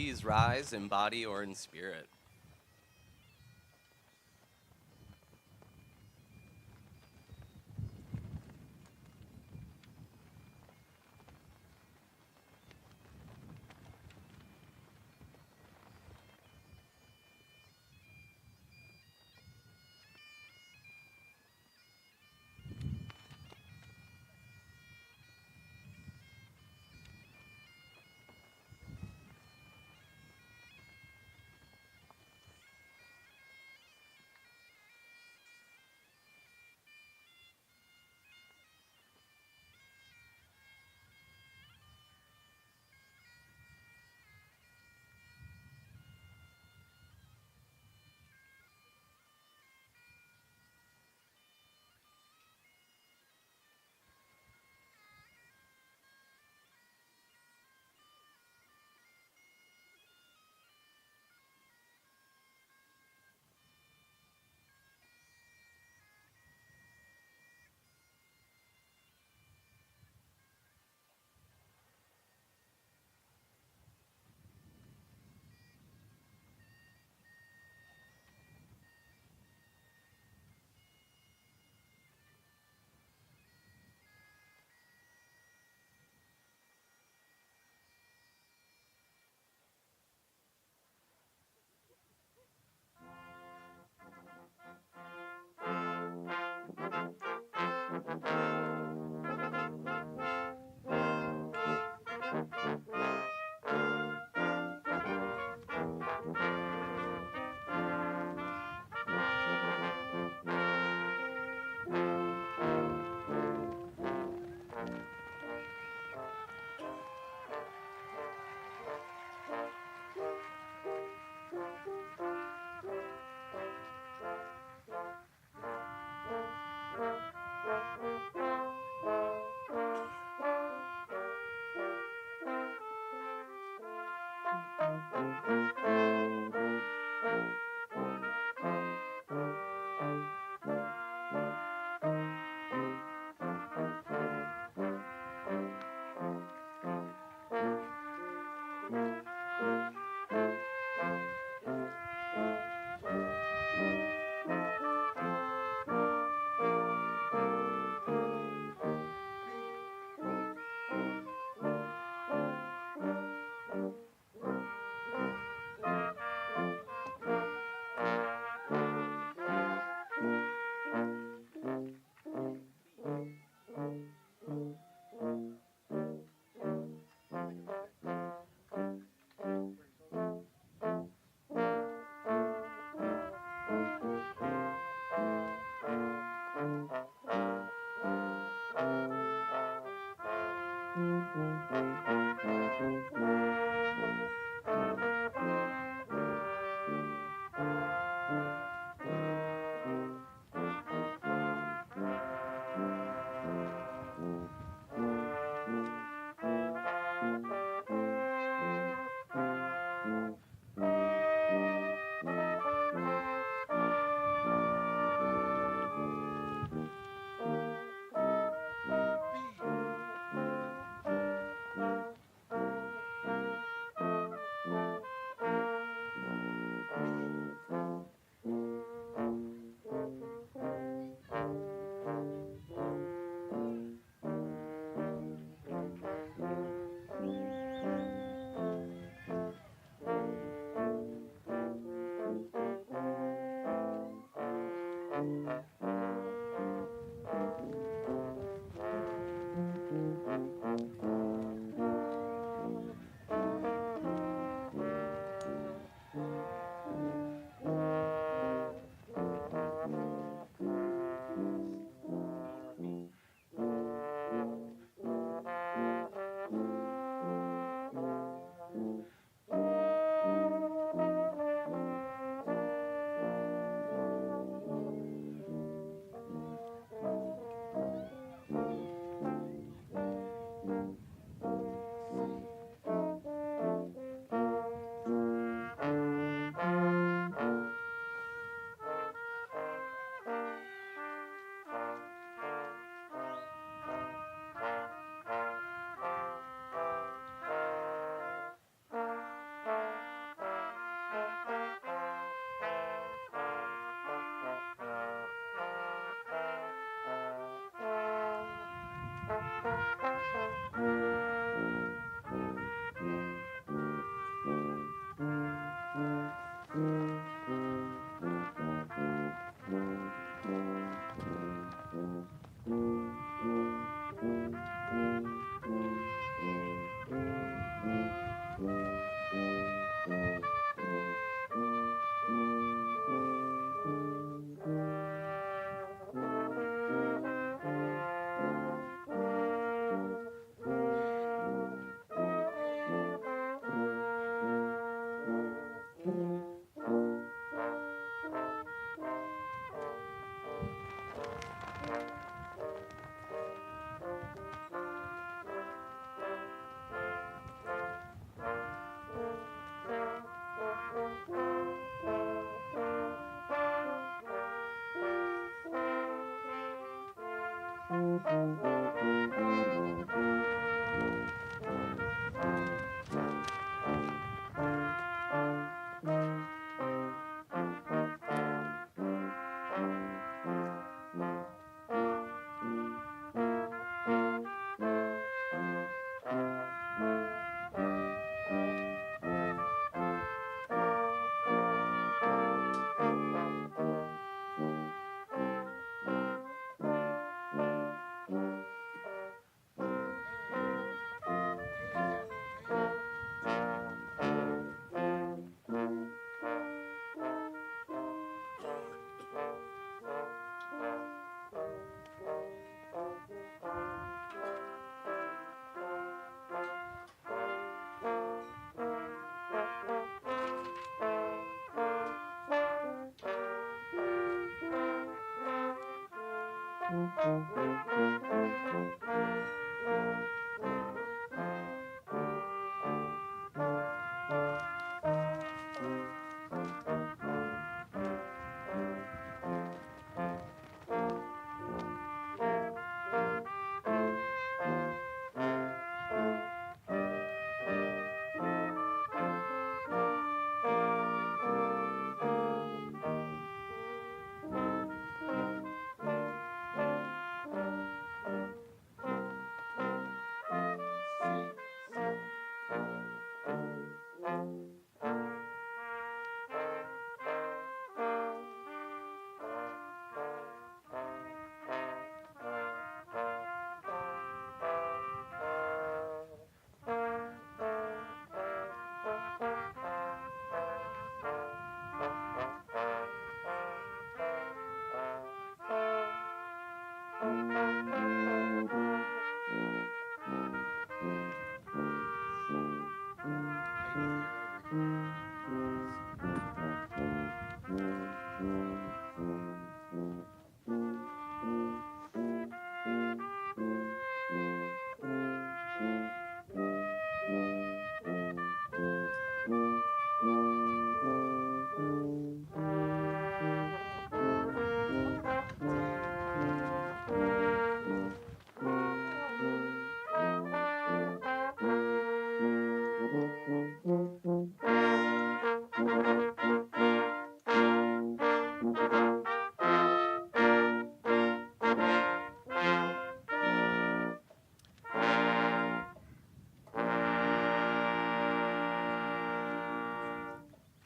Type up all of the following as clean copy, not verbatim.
Please rise in body or in spirit.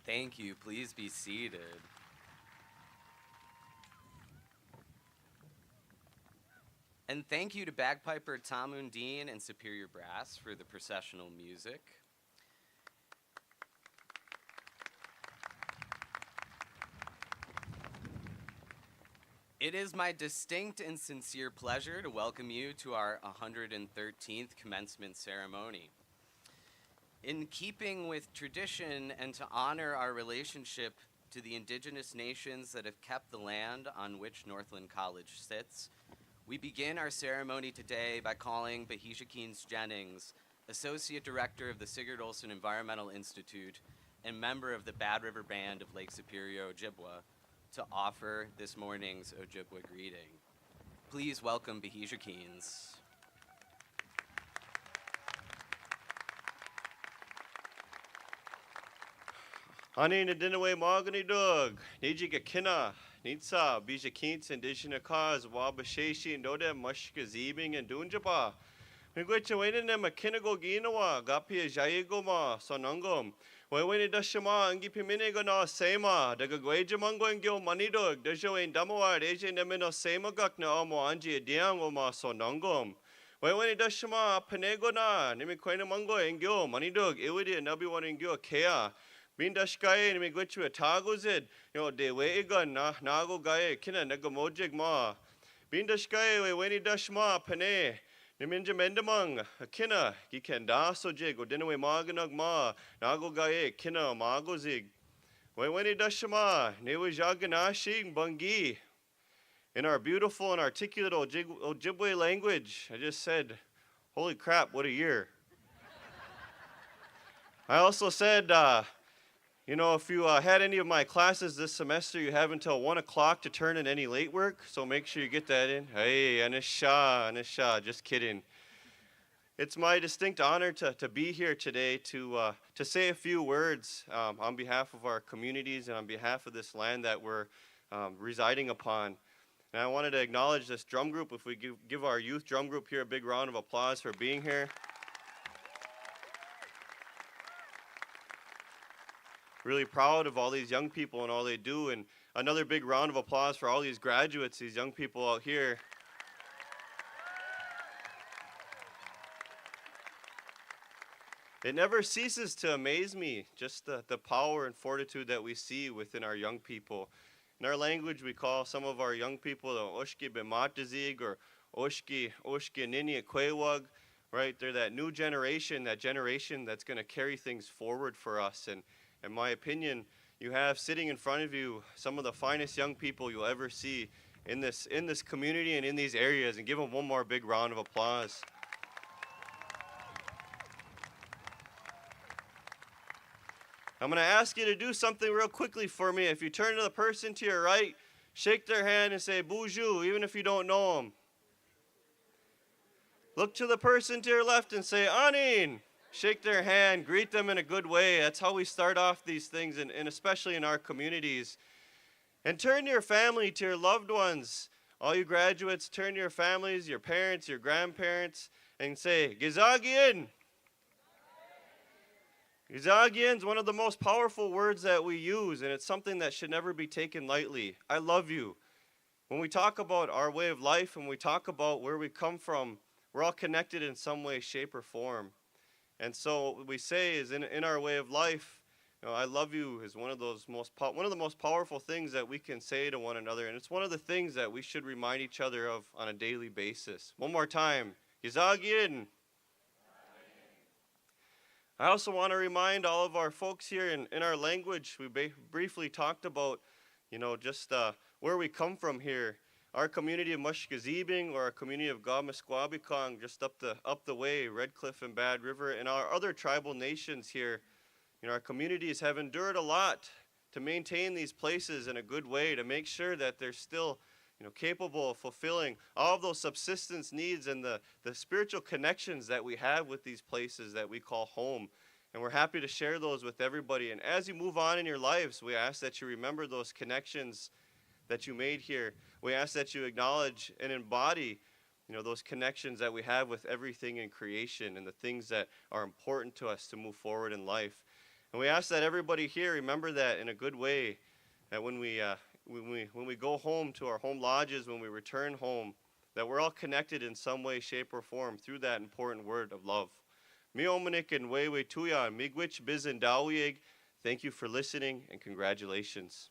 Thank you. Please be seated. And thank you to bagpiper Tom Undine and Superior Brass for the processional music. It is my distinct and sincere pleasure to welcome you to our 113th commencement ceremony. In keeping with tradition and to honor our relationship to the Indigenous nations that have kept the land on which Northland College sits, we begin our ceremony today by calling Bahija Keynes Jennings, Associate Director of the Sigurd Olson Environmental Institute and member of the Bad River Band of Lake Superior, Ojibwa, to offer this morning's Ojibwa greeting. Please welcome Bahija Keynes. Ani na dinaway magani dog, Nijika kina, Nitsa, Bija Keynes, Indigenous cause, Wabashashi, and Oda, Mushka Zeebing, and Dunjaba. Miguicha waiting them a kinago ginawa, Gapia Jayagoma, Sonangum. When it does Shama and Gipiminego no Sema, the Gagwajamango and Gil Manidog, Dejo in Damawad, Asian Emino Sema Gakna Omo Anji, Diangoma, Sonangum. When it does Shama, Penego na, Nimiquena Mango and Gil, Manidog, Iwidi, and Nabi1 and Gil Kea. Bindashkai and Miguichu a Tagozid, de Wegan, Nago Gae, Kina, Negamojig Ma. Bindashkai, when it does Shma, Pene. Niminja mendamang, a kina, giken daso jig, or dinaway maganag ma, nago gae, kina, mago zig. When it dashama, newe jaganashi, bungi. In our beautiful and articulate Ojibwe language, I just said, holy crap, what a year. I also said, You know, if you had any of my classes this semester, you have until 1 o'clock to turn in any late work, so make sure you get that in. Hey, Anisha, just kidding. It's my distinct honor to be here today to say a few words on behalf of our communities and on behalf of this land that we're residing upon. And I wanted to acknowledge this drum group. If we give our youth drum group here a big round of applause for being here. Really proud of all these young people and all they do, and another big round of applause for all these graduates, these young people out here. It never ceases to amaze me, just the power and fortitude that we see within our young people. In our language, we call some of our young people the Oshki Bematazig or Oshki Nini Kwewag, right? They're that new generation, that generation that's going to carry things forward for us. And in my opinion, you have sitting in front of you some of the finest young people you'll ever see in this community and in these areas, and give them one more big round of applause. I'm going to ask you to do something real quickly for me. If you turn to the person to your right, shake their hand and say, "Bonjour," even if you don't know them. Look to the person to your left and say, "Anin." Shake their hand, greet them in a good way. That's how we start off these things, and especially in our communities. And turn to your family, to your loved ones. All you graduates, turn to your families, your parents, your grandparents, and say, "Gizagian." Gizagian is one of the most powerful words that we use, and it's something that should never be taken lightly. I love you. When we talk about our way of life, and we talk about where we come from, we're all connected in some way, shape, or form. And so what we say is in our way of life, you know, I love you is one of the most powerful things that we can say to one another, and it's one of the things that we should remind each other of on a daily basis. One more time, Gizagian. I also want to remind all of our folks here in our language, we briefly talked about, you know, just where we come from here. Our community of Mushkazibing, or our community of Gawmusquabiqong, just up the way, Red Cliff and Bad River, and our other tribal nations here, you know, our communities have endured a lot to maintain these places in a good way, to make sure that they're still, you know, capable of fulfilling all of those subsistence needs and the spiritual connections that we have with these places that we call home. And we're happy to share those with everybody. And as you move on in your lives, we ask that you remember those connections that you made here. We ask that you acknowledge and embody, you know, those connections that we have with everything in creation and the things that are important to us to move forward in life. And we ask that everybody here remember that in a good way, that when we go home to our home lodges, when we return home, that we're all connected in some way, shape, or form through that important word of love. Miomanik and Wewe Tuya, Migwich Bizin Dawieg, thank you for listening and congratulations.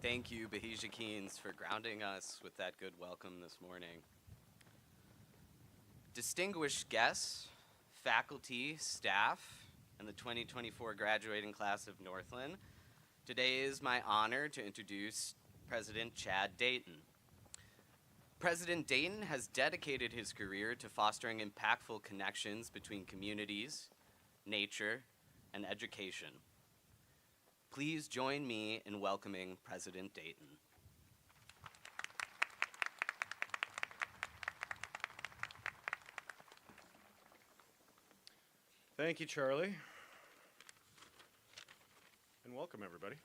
Thank you, Bahija Keens, for grounding us with that good welcome this morning. Distinguished guests, faculty, staff, and the 2024 graduating class of Northland, today is my honor to introduce President Chad Dayton. President Dayton has dedicated his career to fostering impactful connections between communities, nature, and education. Please join me in welcoming President Dayton. Thank you, Charlie. And welcome, everybody.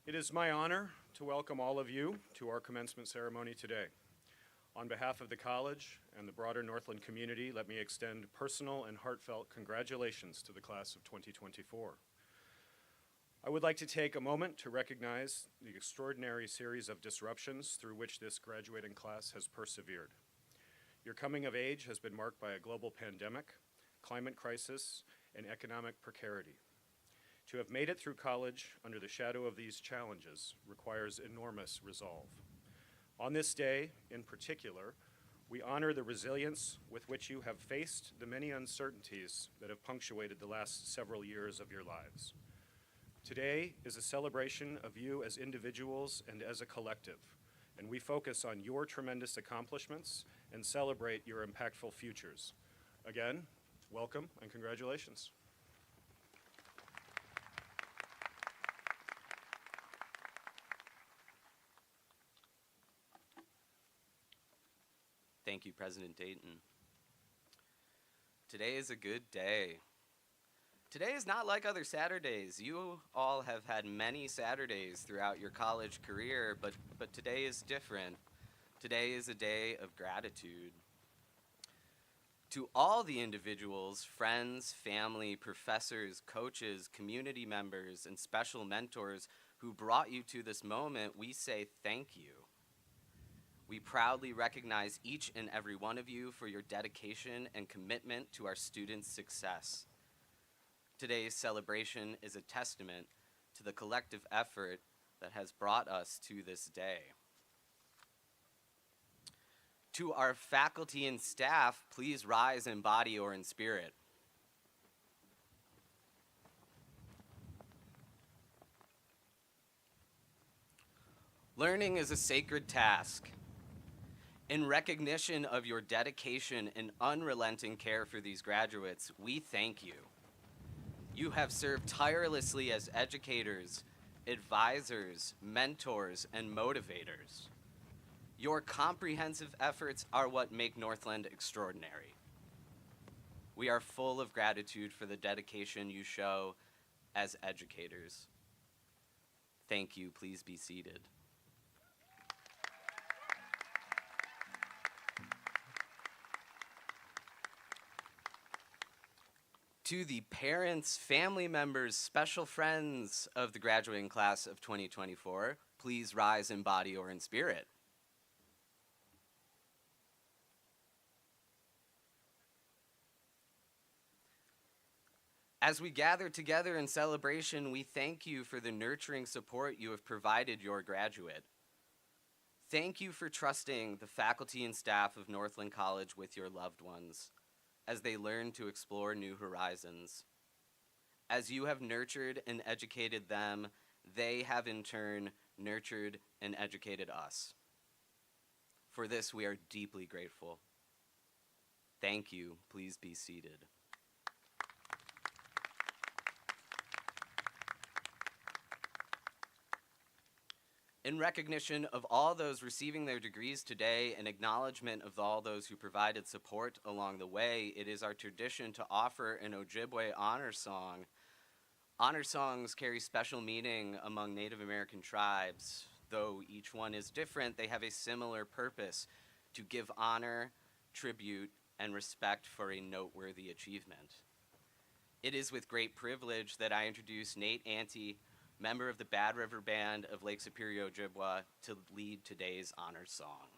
It is my honor to welcome all of you to our commencement ceremony today. On behalf of the college and the broader Northland community, let me extend personal and heartfelt congratulations to the class of 2024. I would like to take a moment to recognize the extraordinary series of disruptions through which this graduating class has persevered. Your coming of age has been marked by a global pandemic, climate crisis, and economic precarity. To have made it through college under the shadow of these challenges requires enormous resolve. On this day, in particular, we honor the resilience with which you have faced the many uncertainties that have punctuated the last several years of your lives. Today is a celebration of you as individuals and as a collective, and we focus on your tremendous accomplishments and celebrate your impactful futures. Again, welcome and congratulations. Thank you, President Dayton. Today is a good day. Today is not like other Saturdays. You all have had many Saturdays throughout your college career, but today is different. Today is a day of gratitude. To all the individuals, friends, family, professors, coaches, community members, and special mentors who brought you to this moment, we say thank you. We proudly recognize each and every one of you for your dedication and commitment to our students' success. Today's celebration is a testament to the collective effort that has brought us to this day. To our faculty and staff, please rise in body or in spirit. Learning is a sacred task. In recognition of your dedication and unrelenting care for these graduates, we thank you. You have served tirelessly as educators, advisors, mentors, and motivators. Your comprehensive efforts are what make Northland extraordinary. We are full of gratitude for the dedication you show as educators. Thank you. Please be seated. To the parents, family members, special friends of the graduating class of 2024, please rise in body or in spirit. As we gather together in celebration, we thank you for the nurturing support you have provided your graduate. Thank you for trusting the faculty and staff of Northland College with your loved ones as they learn to explore new horizons. As you have nurtured and educated them, they have in turn nurtured and educated us. For this, we are deeply grateful. Thank you. Please be seated. In recognition of all those receiving their degrees today and acknowledgement of all those who provided support along the way, it is our tradition to offer an Ojibwe honor song. Honor songs carry special meaning among Native American tribes. Though each one is different, they have a similar purpose: to give honor, tribute, and respect for a noteworthy achievement. It is with great privilege that I introduce Nate Ante, member of the Bad River Band of Lake Superior, Ojibwa, to lead today's honor song.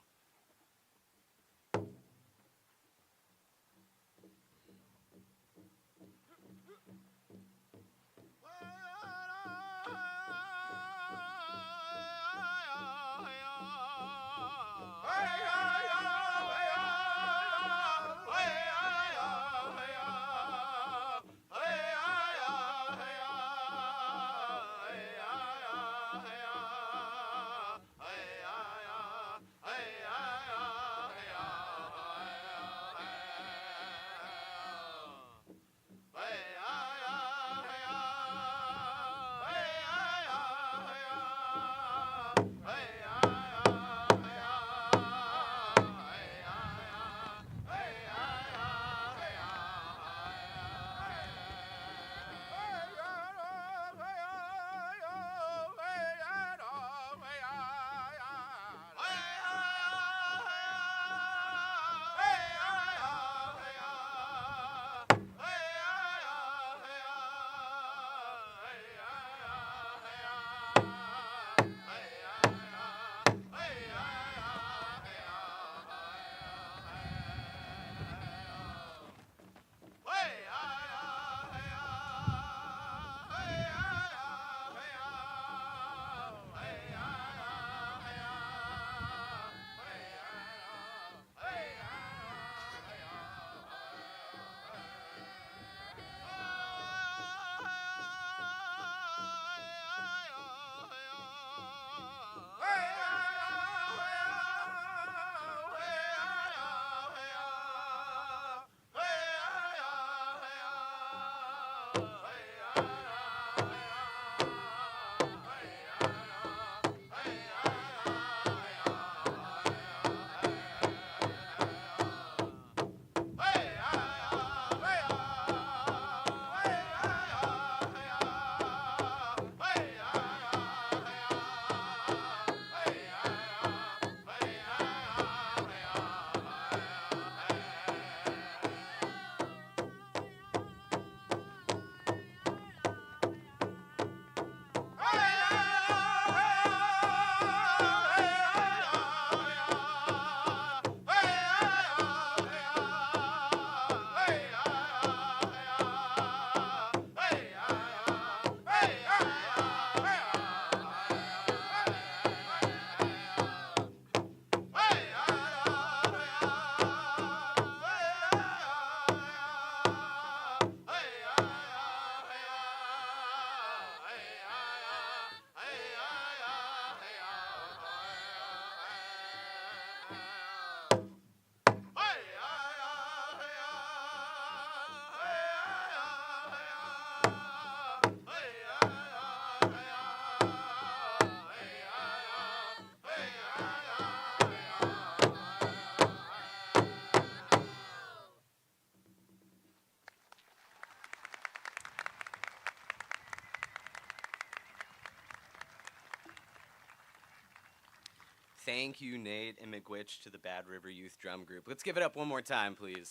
Thank you, Nate and McGwitch, to the Bad River Youth Drum Group. Let's give it up one more time, please.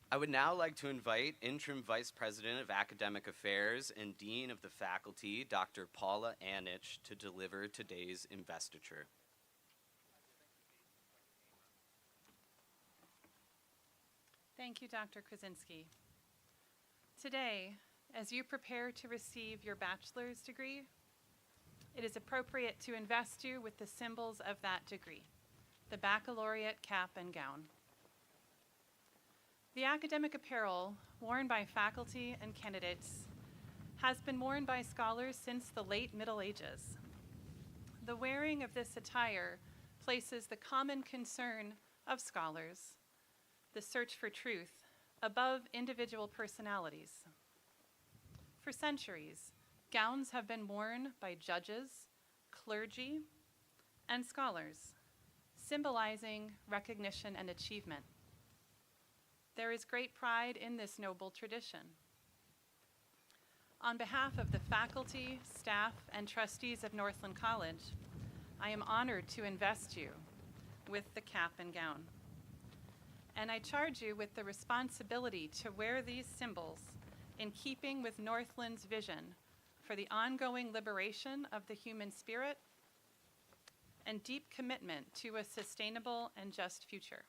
I would now like to invite Interim Vice President of Academic Affairs and Dean of the Faculty, Dr. Paula Anich, to deliver today's investiture. Thank you, Dr. Krasinski. Today, as you prepare to receive your bachelor's degree, it is appropriate to invest you with the symbols of that degree, the baccalaureate cap and gown. The academic apparel worn by faculty and candidates has been worn by scholars since the late Middle Ages. The wearing of this attire places the common concern of scholars, the search for truth, above individual personalities. For centuries, gowns have been worn by judges, clergy, and scholars, symbolizing recognition and achievement. There is great pride in this noble tradition. On behalf of the faculty, staff, and trustees of Northland College, I am honored to invest you with the cap and gown. And I charge you with the responsibility to wear these symbols in keeping with Northland's vision for the ongoing liberation of the human spirit and deep commitment to a sustainable and just future.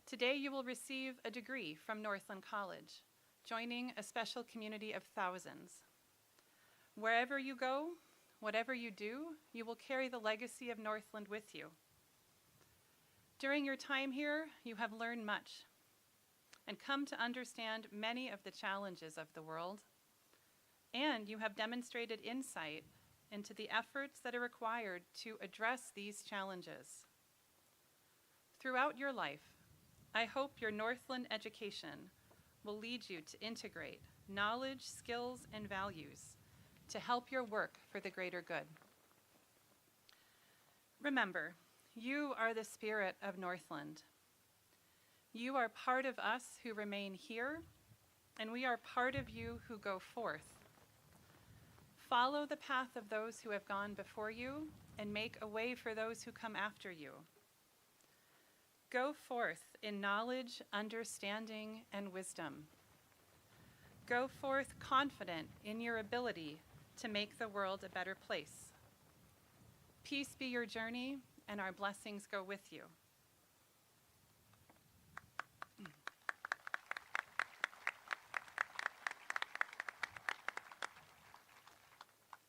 Today you will receive a degree from Northland College, joining a special community of thousands. Wherever you go, whatever you do, you will carry the legacy of Northland with you. During your time here, you have learned much and come to understand many of the challenges of the world, and you have demonstrated insight into the efforts that are required to address these challenges. Throughout your life, I hope your Northland education will lead you to integrate knowledge, skills, and values to help your work for the greater good. Remember, you are the spirit of Northland. You are part of us who remain here, and we are part of you who go forth. Follow the path of those who have gone before you and make a way for those who come after you. Go forth in knowledge, understanding, and wisdom. Go forth confident in your ability to make the world a better place. Peace be your journey, and our blessings go with you.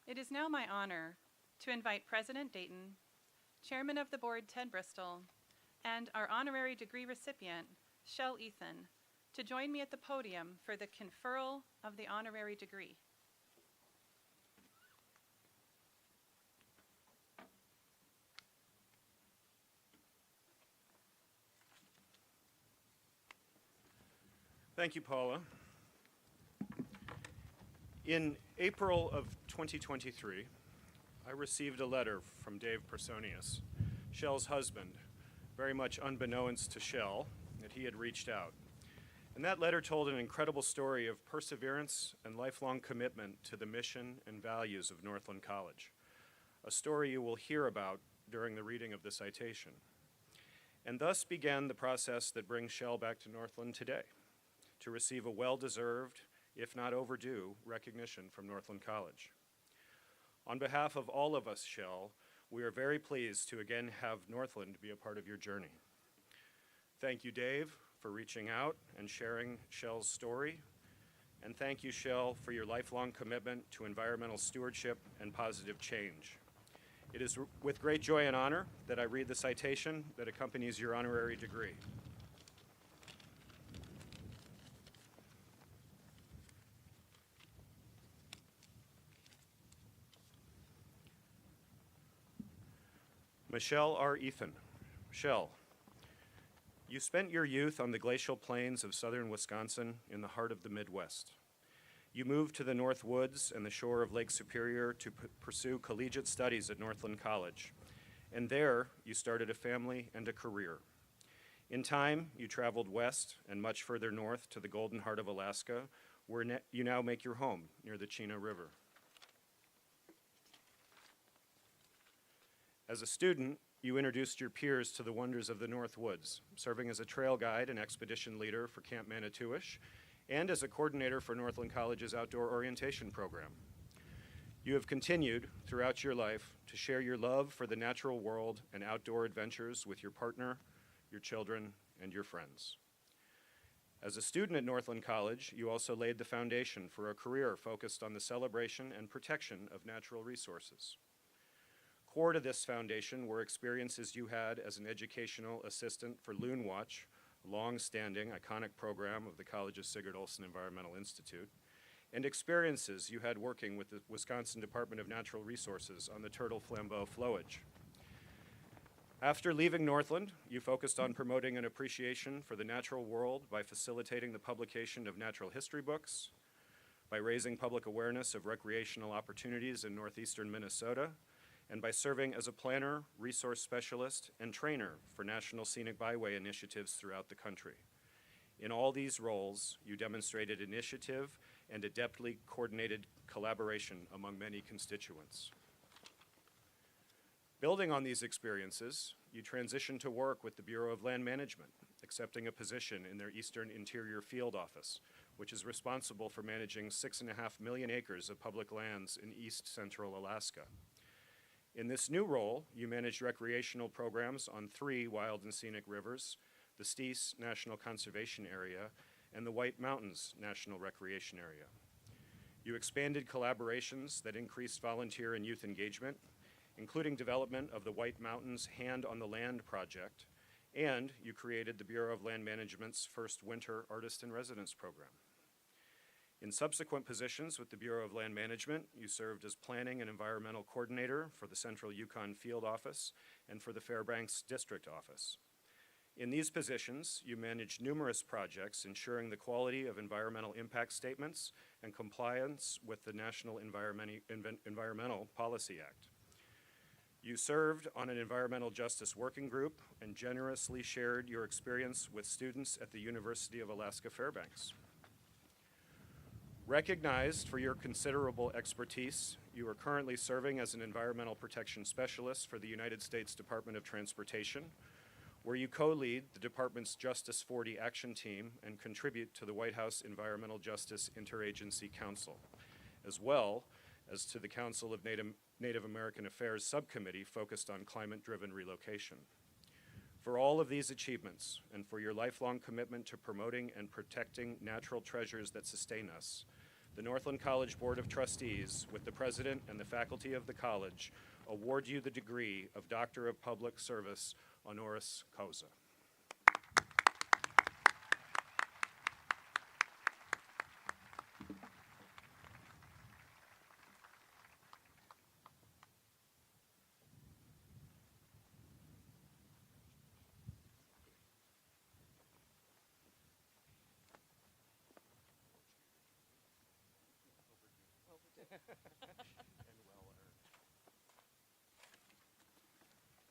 It is now my honor to invite President Dayton, Chairman of the Board Ted Bristol, and our honorary degree recipient, Shell Ethan, to join me at the podium for the conferral of the honorary degree. Thank you, Paula. In April of 2023, I received a letter from Dave Personius, Shell's husband, very much unbeknownst to Shell, that he had reached out. And that letter told an incredible story of perseverance and lifelong commitment to the mission and values of Northland College, a story you will hear about during the reading of the citation. And thus began the process that brings Shell back to Northland today, to receive a well-deserved, if not overdue, recognition from Northland College. On behalf of all of us, Shell, we are very pleased to again have Northland be a part of your journey. Thank you, Dave, for reaching out and sharing Shell's story. And thank you, Shell, for your lifelong commitment to environmental stewardship and positive change. It is with great joy and honor that I read the citation that accompanies your honorary degree. Michelle R. Ethan. Michelle, you spent your youth on the glacial plains of southern Wisconsin in the heart of the Midwest. You moved to the North Woods and the shore of Lake Superior to pursue collegiate studies at Northland College. And there, you started a family and a career. In time, you traveled west and much further north to the Golden Heart of Alaska, where you now make your home near the Chena River. As a student, you introduced your peers to the wonders of the North Woods, serving as a trail guide and expedition leader for Camp Manitouish, and as a coordinator for Northland College's outdoor orientation program. You have continued throughout your life to share your love for the natural world and outdoor adventures with your partner, your children, and your friends. As a student at Northland College, you also laid the foundation for a career focused on the celebration and protection of natural resources. Core to this foundation were experiences you had as an educational assistant for Loon Watch, a long-standing, iconic program of the college's Sigurd Olson Environmental Institute, and experiences you had working with the Wisconsin Department of Natural Resources on the turtle flambeau flowage. After leaving Northland, you focused on promoting an appreciation for the natural world by facilitating the publication of natural history books, by raising public awareness of recreational opportunities in northeastern Minnesota, and by serving as a planner, resource specialist, and trainer for National Scenic Byway initiatives throughout the country. In all these roles, you demonstrated initiative and adeptly coordinated collaboration among many constituents. Building on these experiences, you transitioned to work with the Bureau of Land Management, accepting a position in their Eastern Interior Field Office, which is responsible for managing 6.5 million acres of public lands in east central Alaska. In this new role, you managed recreational programs on 3 wild and scenic rivers, the Steese National Conservation Area and the White Mountains National Recreation Area. You expanded collaborations that increased volunteer and youth engagement, including development of the White Mountains Hand on the Land project, and you created the Bureau of Land Management's first winter artist in residence program. In subsequent positions with the Bureau of Land Management, you served as planning and environmental coordinator for the Central Yukon Field Office and for the Fairbanks District Office. In these positions, you managed numerous projects ensuring the quality of environmental impact statements and compliance with the National Environmental Policy Act. You served on an environmental justice working group and generously shared your experience with students at the University of Alaska Fairbanks. Recognized for your considerable expertise, you are currently serving as an environmental protection specialist for the United States Department of Transportation, where you co-lead the department's Justice 40 action team and contribute to the White House Environmental Justice Interagency Council, as well as to the Council of Native American Affairs subcommittee focused on climate-driven relocation. For all of these achievements and for your lifelong commitment to promoting and protecting natural treasures that sustain us, the Northland College Board of Trustees, with the president and the faculty of the college, award you the degree of Doctor of Public Service honoris causa.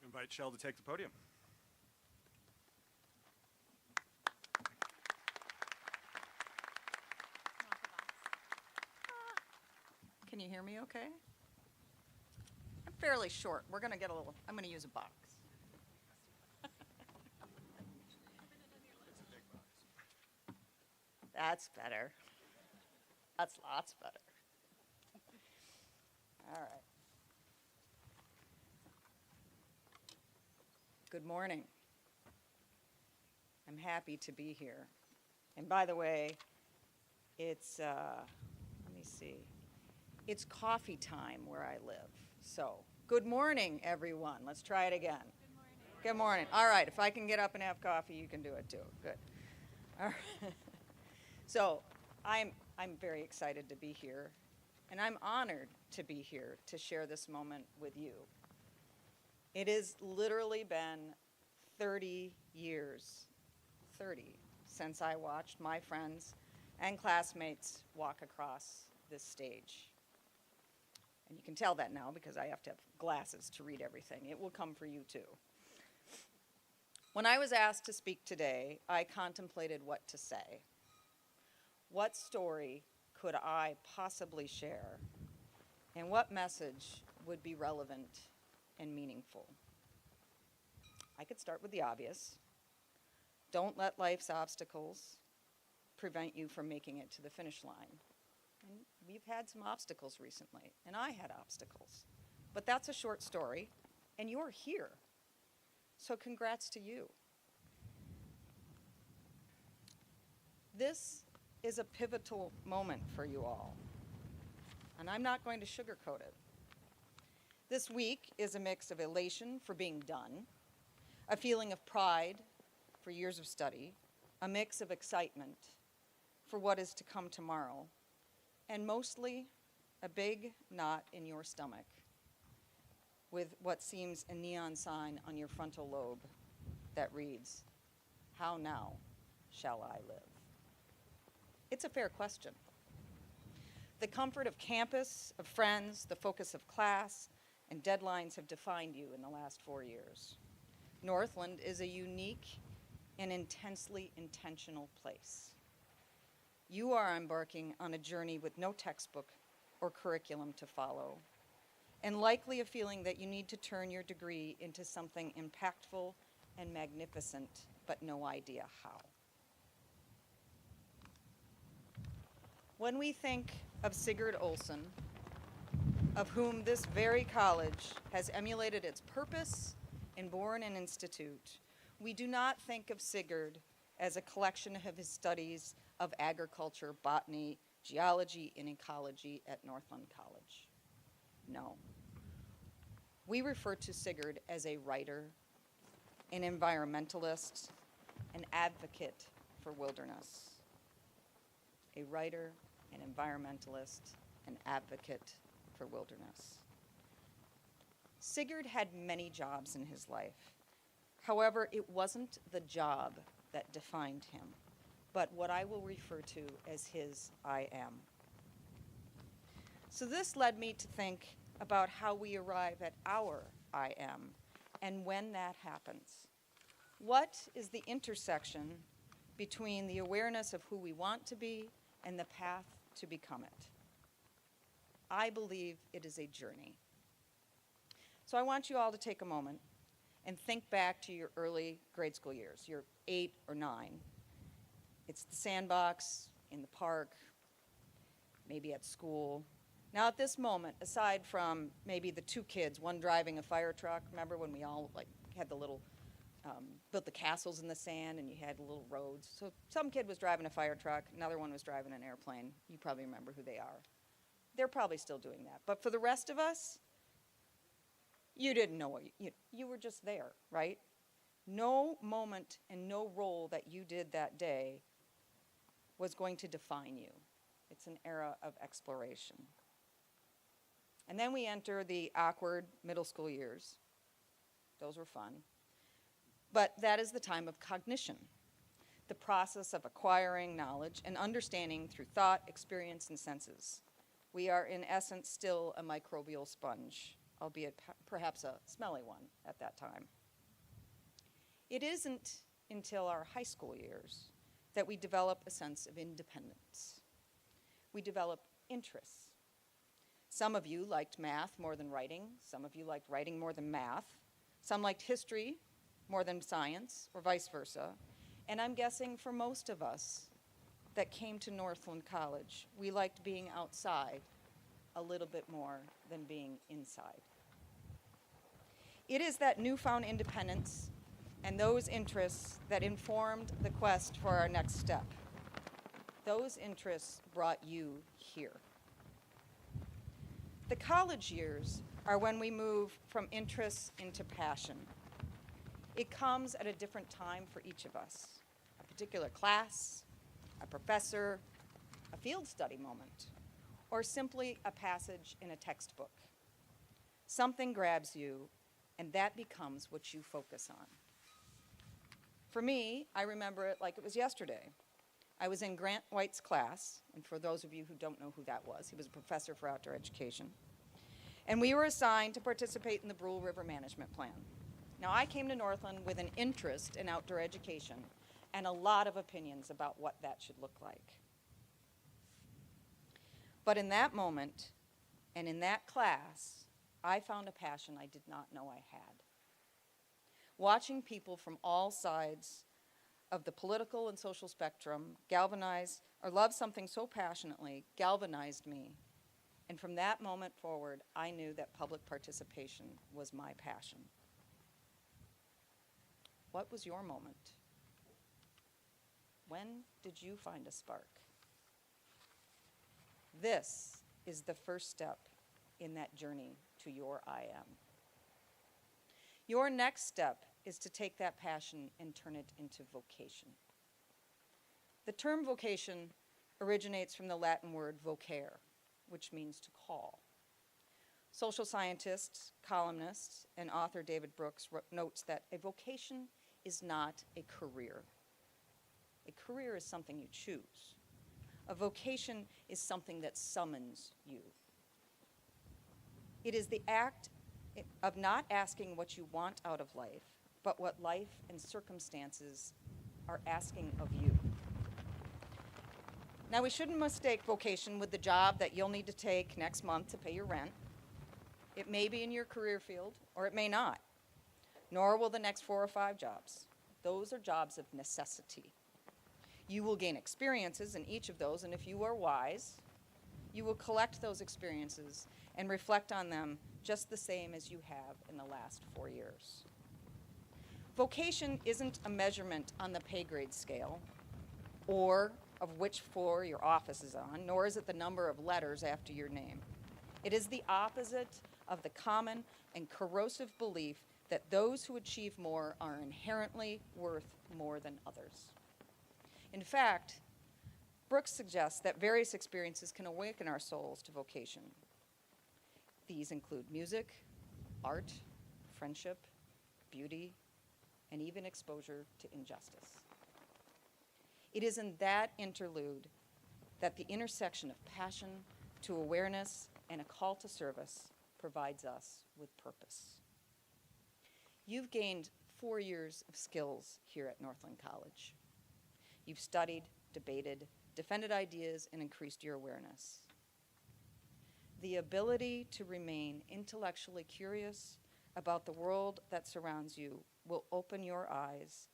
Invite Shell to take the podium. Can you hear me okay? I'm fairly short. We're going to get a little, I'm going to use a box. That's better. That's lots better. All right. Good morning. I'm happy to be here. And by the way, it's, let me see. It's coffee time where I live. So, good morning, everyone. Let's try it again. Good morning. All right, if I can get up and have coffee, you can do it too. Good. All right. So, I'm very excited to be here, and I'm honored to be here to share this moment with you. It has literally been 30 years, 30, since I watched my friends and classmates walk across this stage. And you can tell that now because I have to have glasses to read everything. It will come for you too. When I was asked to speak today, I contemplated what to say. What story could I possibly share? And what message would be relevant and meaningful? I could start with the obvious. Don't let life's obstacles prevent you from making it to the finish line. And we've had some obstacles recently, and I had obstacles. But that's a short story, and you're here. So congrats to you. This is a pivotal moment for you all, and I'm not going to sugarcoat it. This week is a mix of elation for being done, a feeling of pride for years of study, a mix of excitement for what is to come tomorrow, and mostly a big knot in your stomach with what seems a neon sign on your frontal lobe that reads, "How now shall I live?" It's a fair question. The comfort of campus, of friends, the focus of class, and deadlines have defined you in the last 4 years. Northland is a unique and intensely intentional place. You are embarking on a journey with no textbook or curriculum to follow, and likely a feeling that you need to turn your degree into something impactful and magnificent, but no idea how. When we think of Sigurd Olson, of whom this very college has emulated its purpose and born an institute, we do not think of Sigurd as a collection of his studies of agriculture, botany, geology, and ecology at Northland College. No. We refer to Sigurd as a writer, an environmentalist, an advocate for wilderness. A writer, an environmentalist, an advocate for wilderness. Sigurd had many jobs in his life. However, it wasn't the job that defined him, but what I will refer to as his I am. So this led me to think about how we arrive at our I am and when that happens. What is the intersection between the awareness of who we want to be and the path to become it? I believe it is a journey. So I want you all to take a moment and think back to your early grade school years, your 8 or 9. It's the sandbox, in the park, maybe at school. Now at this moment, aside from maybe the 2 kids, one driving a fire truck, remember when we all had the little, built the castles in the sand and you had little roads. So some kid was driving a fire truck, another one was driving an airplane. You probably remember who they are. They're probably still doing that. But for the rest of us, you didn't know what you were just there, right? No moment and no role that you did that day was going to define you. It's an era of exploration. And then we enter the awkward middle school years. Those were fun. But that is the time of cognition, the process of acquiring knowledge and understanding through thought, experience, and senses. We are, in essence, still a microbial sponge, albeit perhaps a smelly one at that time. It isn't until our high school years that we develop a sense of independence. We develop interests. Some of you liked math more than writing. Some of you liked writing more than math. Some liked history more than science, or vice versa. And I'm guessing for most of us that came to Northland College, we liked being outside a little bit more than being inside. It is that newfound independence and those interests that informed the quest for our next step. Those interests brought you here. The college years are when we move from interests into passion. It comes at a different time for each of us. A particular class, a professor, a field study moment, or simply a passage in a textbook. Something grabs you, and that becomes what you focus on. For me, I remember it like it was yesterday. I was in Grant White's class, and for those of you who don't know who that was, he was a professor for outdoor education. And we were assigned to participate in the Brule River Management Plan. Now, I came to Northland with an interest in outdoor education and a lot of opinions about what that should look like. But in that moment and in that class, I found a passion I did not know I had. Watching people from all sides of the political and social spectrum galvanize or love something so passionately galvanized me. And from that moment forward, I knew that public participation was my passion. What was your moment? When did you find a spark? This is the first step in that journey to your I am. Your next step is to take that passion and turn it into vocation. The term vocation originates from the Latin word vocare, which means to call. Social scientist, columnist, and author David Brooks notes that a vocation is not a career. A career is something you choose. A vocation is something that summons you. It is the act of not asking what you want out of life, but what life and circumstances are asking of you. Now, we shouldn't mistake vocation with the job that you'll need to take next month to pay your rent. It may be in your career field, or it may not, nor will the next 4 or 5 jobs. Those are jobs of necessity. You will gain experiences in each of those, and if you are wise, you will collect those experiences and reflect on them just the same as you have in the last 4 years. Vocation isn't a measurement on the pay grade scale or of which floor your office is on, nor is it the number of letters after your name. It is the opposite of the common and corrosive belief that those who achieve more are inherently worth more than others. In fact, Brooks suggests that various experiences can awaken our souls to vocation. These include music, art, friendship, beauty, and even exposure to injustice. It is in that interlude that the intersection of passion to awareness and a call to service provides us with purpose. You've gained 4 years of skills here at Northland College. You've studied, debated, defended ideas, and increased your awareness. The ability to remain intellectually curious about the world that surrounds you will open your eyes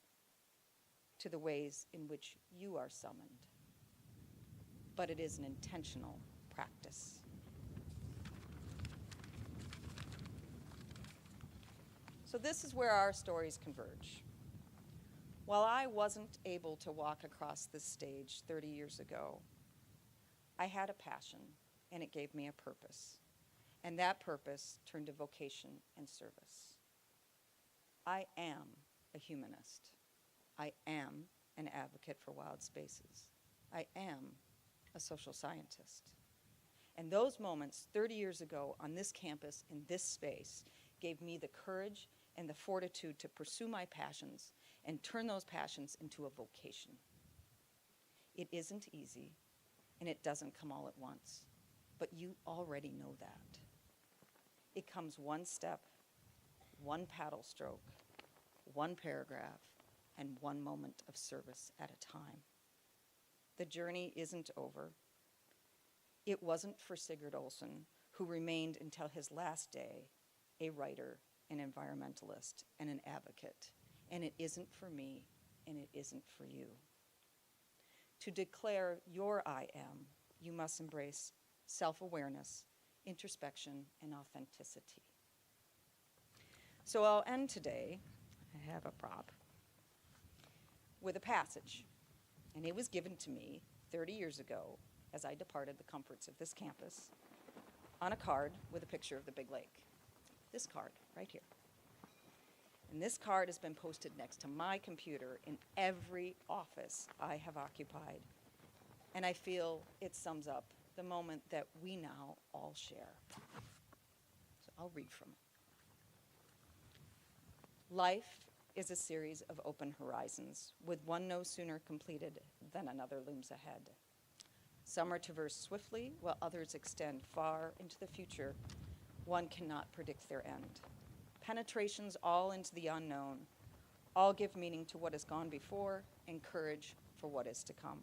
to the ways in which you are summoned. But it is an intentional practice. So this is where our stories converge. While I wasn't able to walk across this stage 30 years ago, I had a passion, and it gave me a purpose. And that purpose turned to vocation and service. I am a humanist. I am an advocate for wild spaces. I am a social scientist. And those moments 30 years ago on this campus, in this space, gave me the courage and the fortitude to pursue my passions and turn those passions into a vocation. It isn't easy, and it doesn't come all at once, but you already know that. It comes one step, one paddle stroke, one paragraph, and one moment of service at a time. The journey isn't over. It wasn't for Sigurd Olson, who remained until his last day a writer, an environmentalist, and an advocate. And it isn't for me, and it isn't for you. To declare your I am, you must embrace self-awareness, introspection, and authenticity. So I'll end today, I have a prop, with a passage. And it was given to me 30 years ago as I departed the comforts of this campus on a card with a picture of the Big Lake. This card right here. And this card has been posted next to my computer in every office I have occupied. And I feel it sums up the moment that we now all share. So I'll read from it. Life is a series of open horizons, with one no sooner completed than another looms ahead. Some are traversed swiftly, while others extend far into the future. One cannot predict their end. penetrations all into the unknown. All give meaning to what has gone before and courage for what is to come.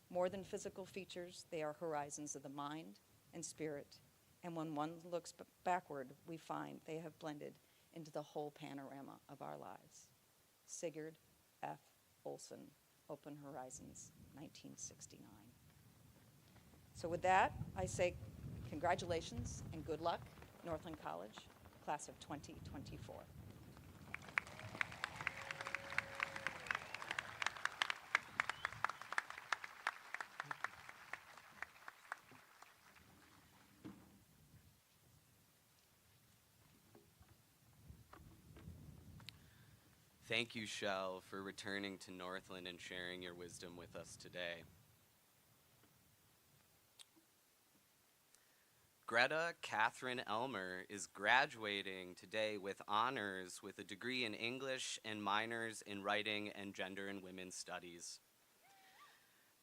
More than physical features, they are horizons of the mind and spirit. And when one looks backward, we find they have blended into the whole panorama of our lives. Sigurd F. Olson, Open Horizons, 1969. So with that, I say congratulations and good luck, Northland College, class of 2024. Thank you, Shell, for returning to Northland and sharing your wisdom with us today. Greta Catherine Elmer is graduating today with honors with a degree in English and minors in writing and gender and women's studies.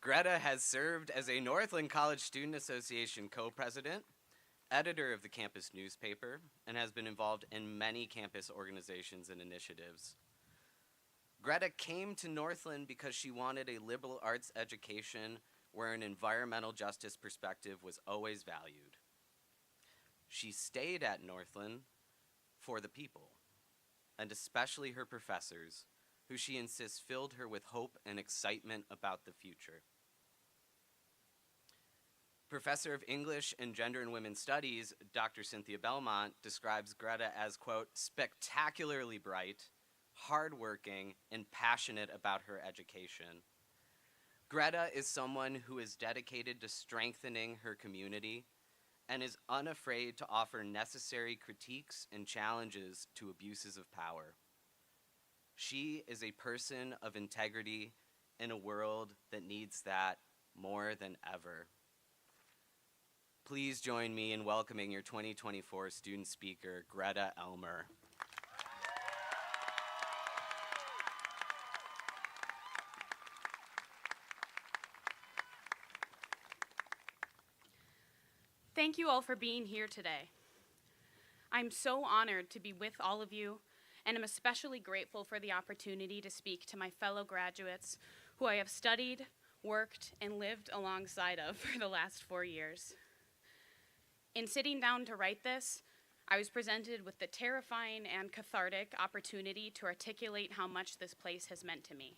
Greta has served as a Northland College Student Association co-president, editor of the campus newspaper, and has been involved in many campus organizations and initiatives. Greta came to Northland because she wanted a liberal arts education where an environmental justice perspective was always valued. She stayed at Northland for the people, and especially her professors, who she insists filled her with hope and excitement about the future. Professor of English and Gender and Women's Studies, Dr. Cynthia Belmont, describes Greta as, quote, spectacularly bright, hardworking, and passionate about her education. Greta is someone who is dedicated to strengthening her community and is unafraid to offer necessary critiques and challenges to abuses of power. She is a person of integrity in a world that needs that more than ever. Please join me in welcoming your 2024 student speaker, Greta Elmer. Thank you all for being here today. I'm so honored to be with all of you, and I'm especially grateful for the opportunity to speak to my fellow graduates who I have studied, worked, and lived alongside of for the last 4 years. In sitting down to write this, I was presented with the terrifying and cathartic opportunity to articulate how much this place has meant to me.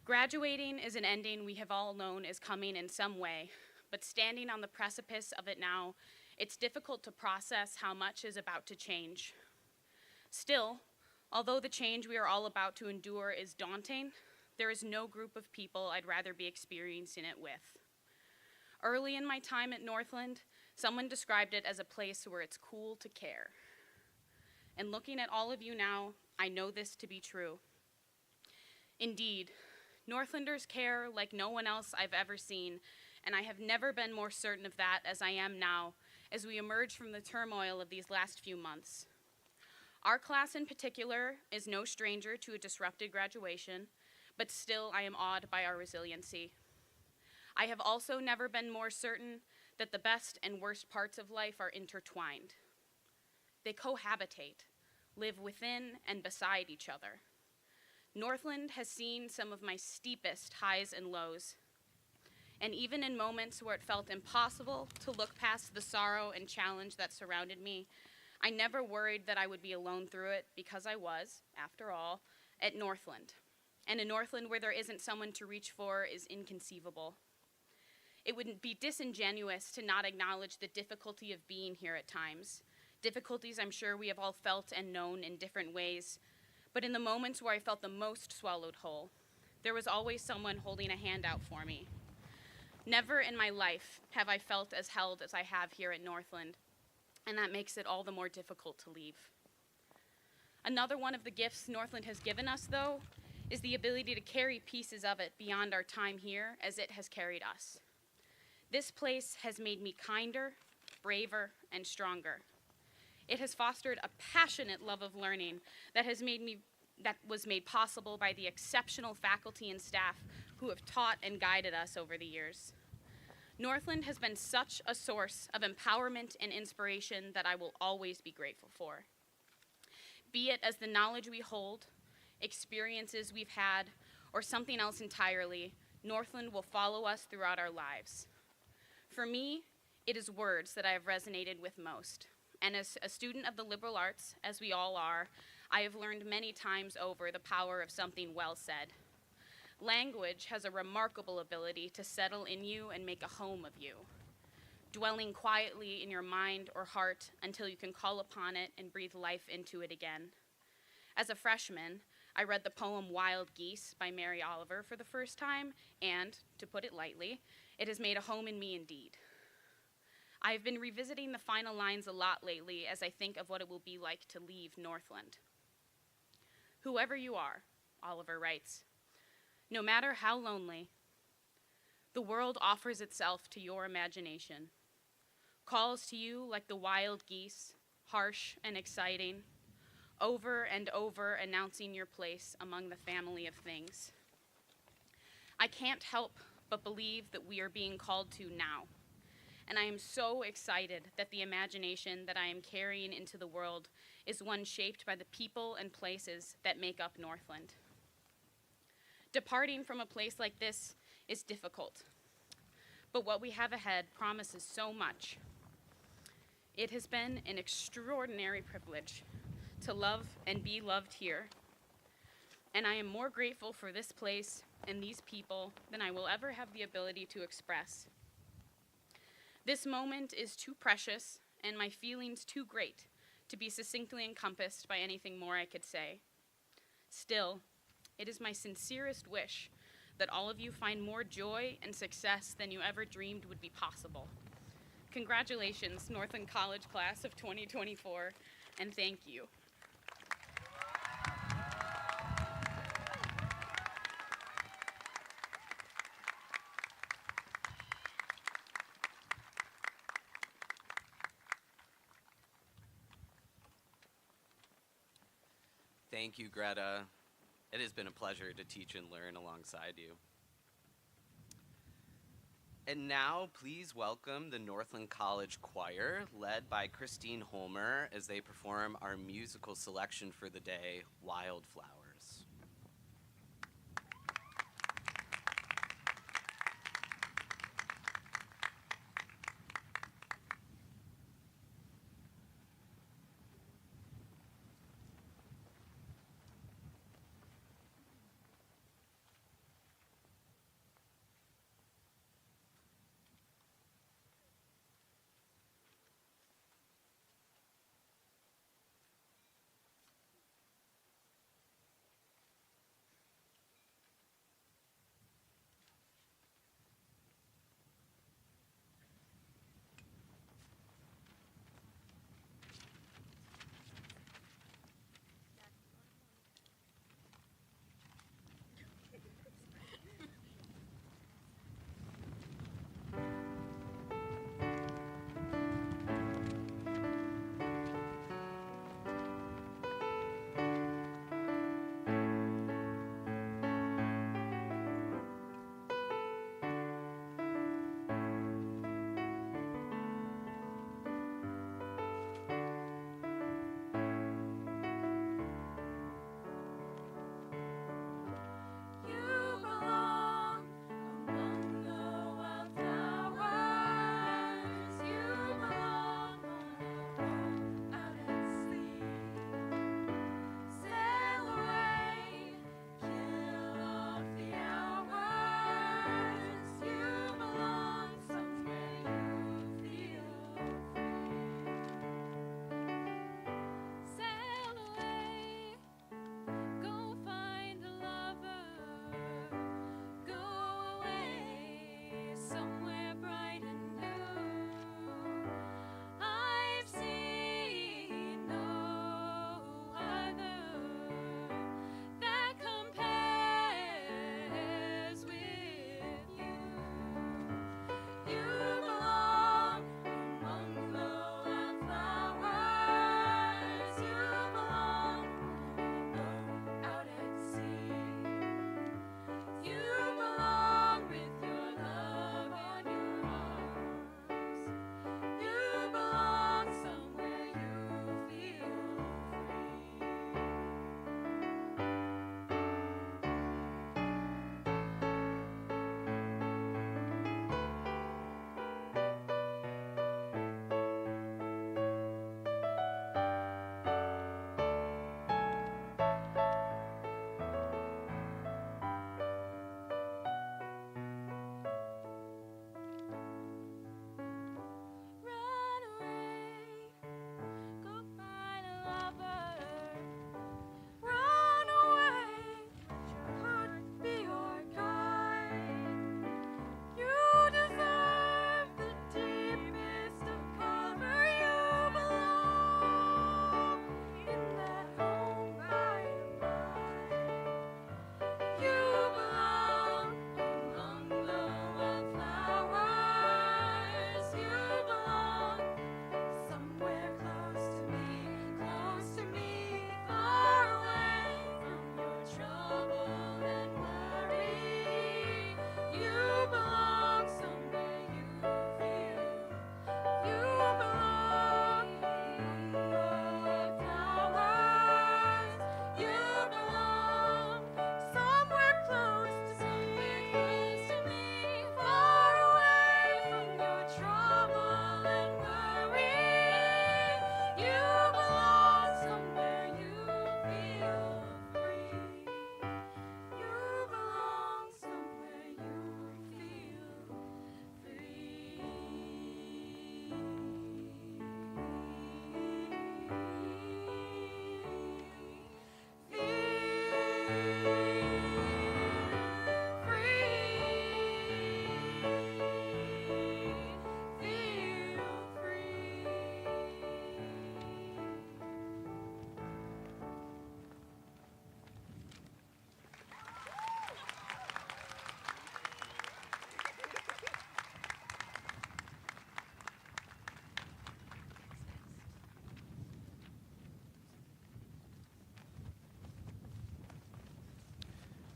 Graduating is an ending we have all known is coming in some way, but standing on the precipice of it now, it's difficult to process how much is about to change. Still, although the change we are all about to endure is daunting, there is no group of people I'd rather be experiencing it with. Early in my time at Northland, someone described it as a place where it's cool to care. And looking at all of you now, I know this to be true. Indeed, Northlanders care like no one else I've ever seen, and I have never been more certain of that as I am now, as we emerge from the turmoil of these last few months. Our class in particular is no stranger to a disrupted graduation, but still I am awed by our resiliency. I have also never been more certain that the best and worst parts of life are intertwined. They cohabitate, live within and beside each other. Northland has seen some of my steepest highs and lows. And even in moments where it felt impossible to look past the sorrow and challenge that surrounded me, I never worried that I would be alone through it because I was, after all, at Northland. And a Northland where there isn't someone to reach for is inconceivable. It would be disingenuous to not acknowledge the difficulty of being here at times, difficulties I'm sure we have all felt and known in different ways, but in the moments where I felt the most swallowed whole, there was always someone holding a hand out for me. Never in my life have I felt as held as I have here at Northland, and that makes it all the more difficult to leave. Another one of the gifts Northland has given us, though, is the ability to carry pieces of it beyond our time here as it has carried us. This place has made me kinder, braver, and stronger. It has fostered a passionate love of learning that was made possible by the exceptional faculty and staff who have taught and guided us over the years. Northland has been such a source of empowerment and inspiration that I will always be grateful for. Be it as the knowledge we hold, experiences we've had, or something else entirely, Northland will follow us throughout our lives. For me, it is words that I have resonated with most. And as a student of the liberal arts, as we all are, I have learned many times over the power of something well said. Language has a remarkable ability to settle in you and make a home of you, dwelling quietly in your mind or heart until you can call upon it and breathe life into it again. As a freshman, I read the poem Wild Geese by Mary Oliver for the first time, and, to put it lightly, it has made a home in me indeed. I have been revisiting the final lines a lot lately as I think of what it will be like to leave Northland. Whoever you are, Oliver writes, no matter how lonely, the world offers itself to your imagination, calls to you like the wild geese, harsh and exciting, over and over announcing your place among the family of things. I can't help but believe that we are being called to now, and I am so excited that the imagination that I am carrying into the world is one shaped by the people and places that make up Northland. Departing from a place like this is difficult, but what we have ahead promises so much. It has been an extraordinary privilege to love and be loved here, and I am more grateful for this place and these people than I will ever have the ability to express. This moment is too precious and my feelings too great to be succinctly encompassed by anything more I could say. Still, it is my sincerest wish that all of you find more joy and success than you ever dreamed would be possible. Congratulations, Northland College class of 2024, and thank you. Thank you, Greta. It has been a pleasure to teach and learn alongside you. And now, please welcome the Northland College Choir, led by Christine Holmer, as they perform our musical selection for the day, Wildflowers.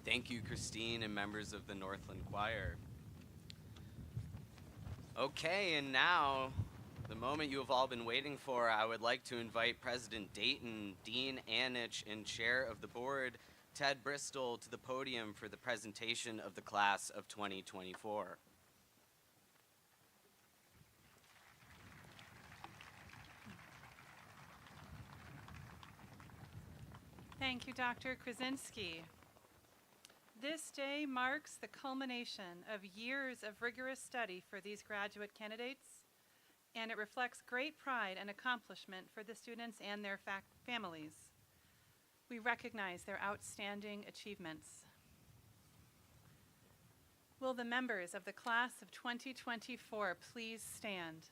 Thank you, Christine, and members of the Northland Choir. Okay, and now, the moment you have all been waiting for, I would like to invite President Dayton, Dean Anich, and Chair of the Board, Ted Bristol, to the podium for the presentation of the class of 2024. Thank you, Dr. Krasinski. This day marks the culmination of years of rigorous study for these graduate candidates, and it reflects great pride and accomplishment for the students and their families. We recognize their outstanding achievements. Will the members of the class of 2024 please stand?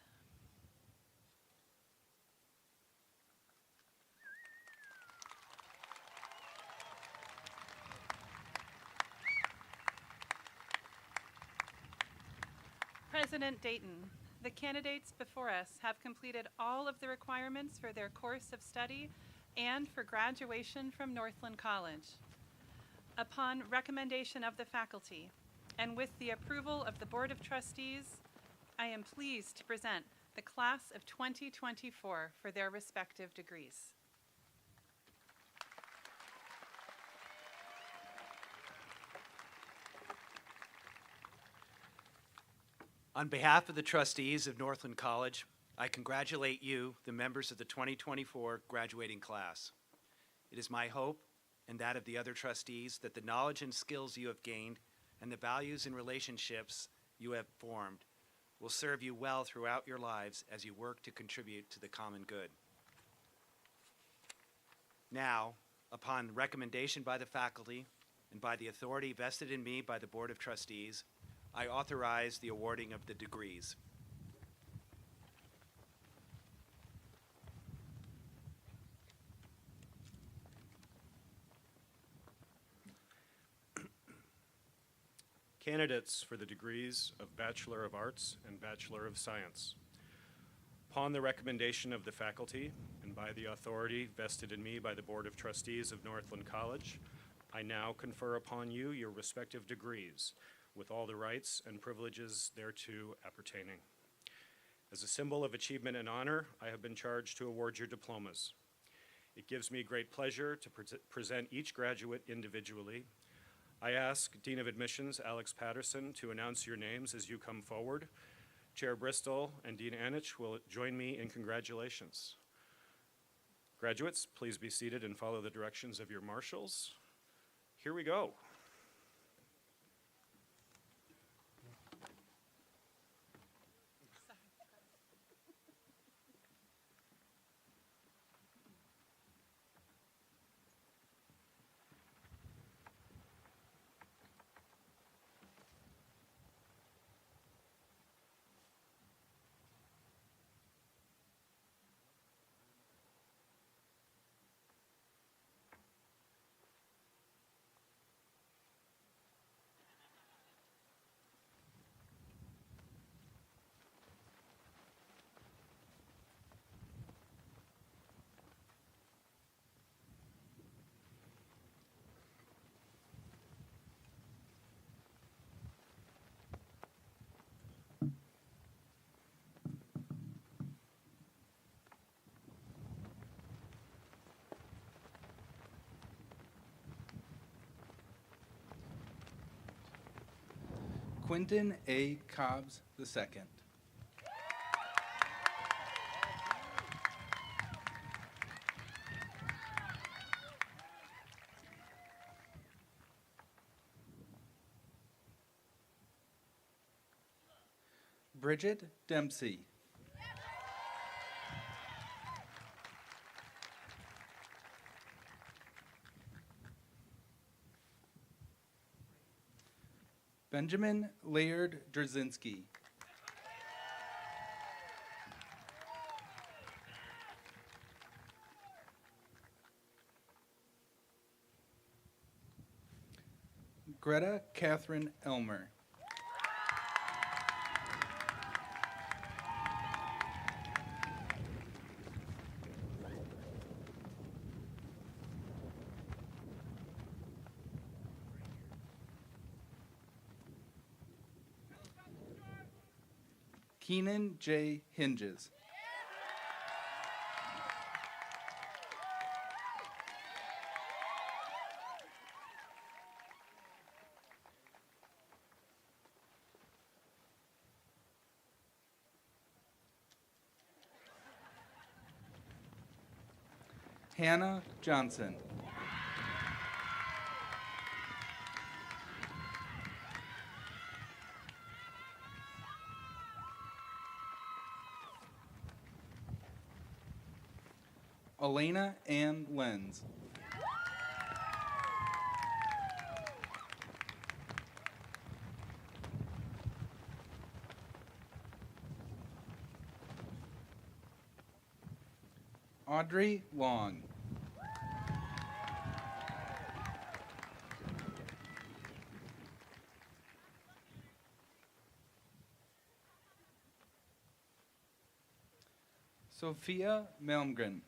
President Dayton, the candidates before us have completed all of the requirements for their course of study and for graduation from Northland College. Upon recommendation of the faculty, and with the approval of the Board of Trustees, I am pleased to present the class of 2024 for their respective degrees. On behalf of the trustees of Northland College, I congratulate you, the members of the 2024 graduating class. It is my hope, and that of the other trustees, that the knowledge and skills you have gained and the values and relationships you have formed will serve you well throughout your lives as you work to contribute to the common good. Now, upon recommendation by the faculty and by the authority vested in me by the Board of Trustees, I authorize the awarding of the degrees. Candidates for the degrees of Bachelor of Arts and Bachelor of Science. Upon the recommendation of the faculty and by the authority vested in me by the Board of Trustees of Northland College, I now confer upon you your respective degrees, with all the rights and privileges thereto appertaining. As a symbol of achievement and honor, I have been charged to award your diplomas. It gives me great pleasure to present each graduate individually. I ask Dean of Admissions, Alex Patterson, to announce your names as you come forward. Chair Bristol and Dean Anich will join me in congratulations. Graduates, please be seated and follow the directions of your marshals. Here we go. Quentin A. Cobbs II. Bridget Dempsey. Benjamin Laird Drzinski. Greta Catherine Elmer. Keenan J. Hinges. Hannah Johnson. Elena Ann Lenz. Audrey Long. Sophia Malmgren.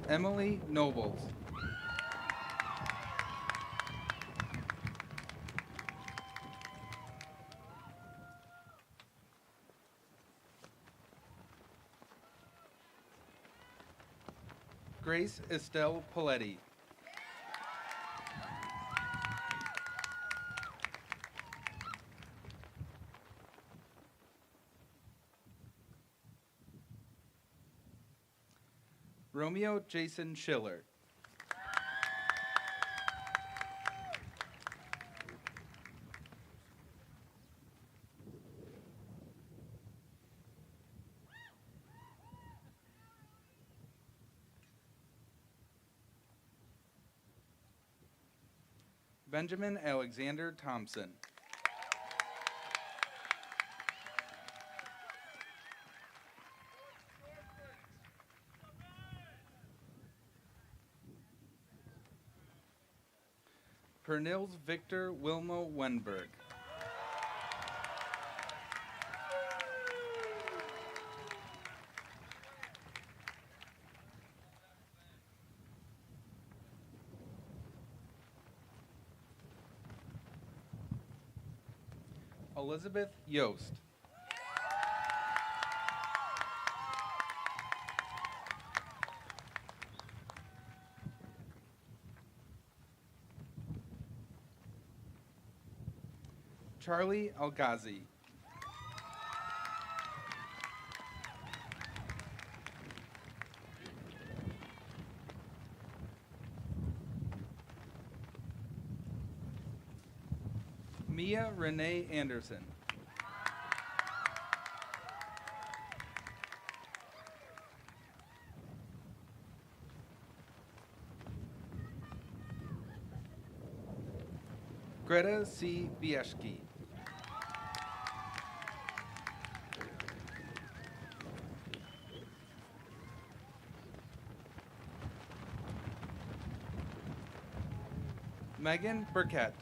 Emily Nobles. Grace Estelle Paletti. Romeo Jason Schiller. Benjamin Alexander Thompson. Pernils Victor Wilmo Wenberg. Elizabeth Yost. Charlie Algazi. Mia Renee Anderson. Greta C. Bieszki. Megan Burkett.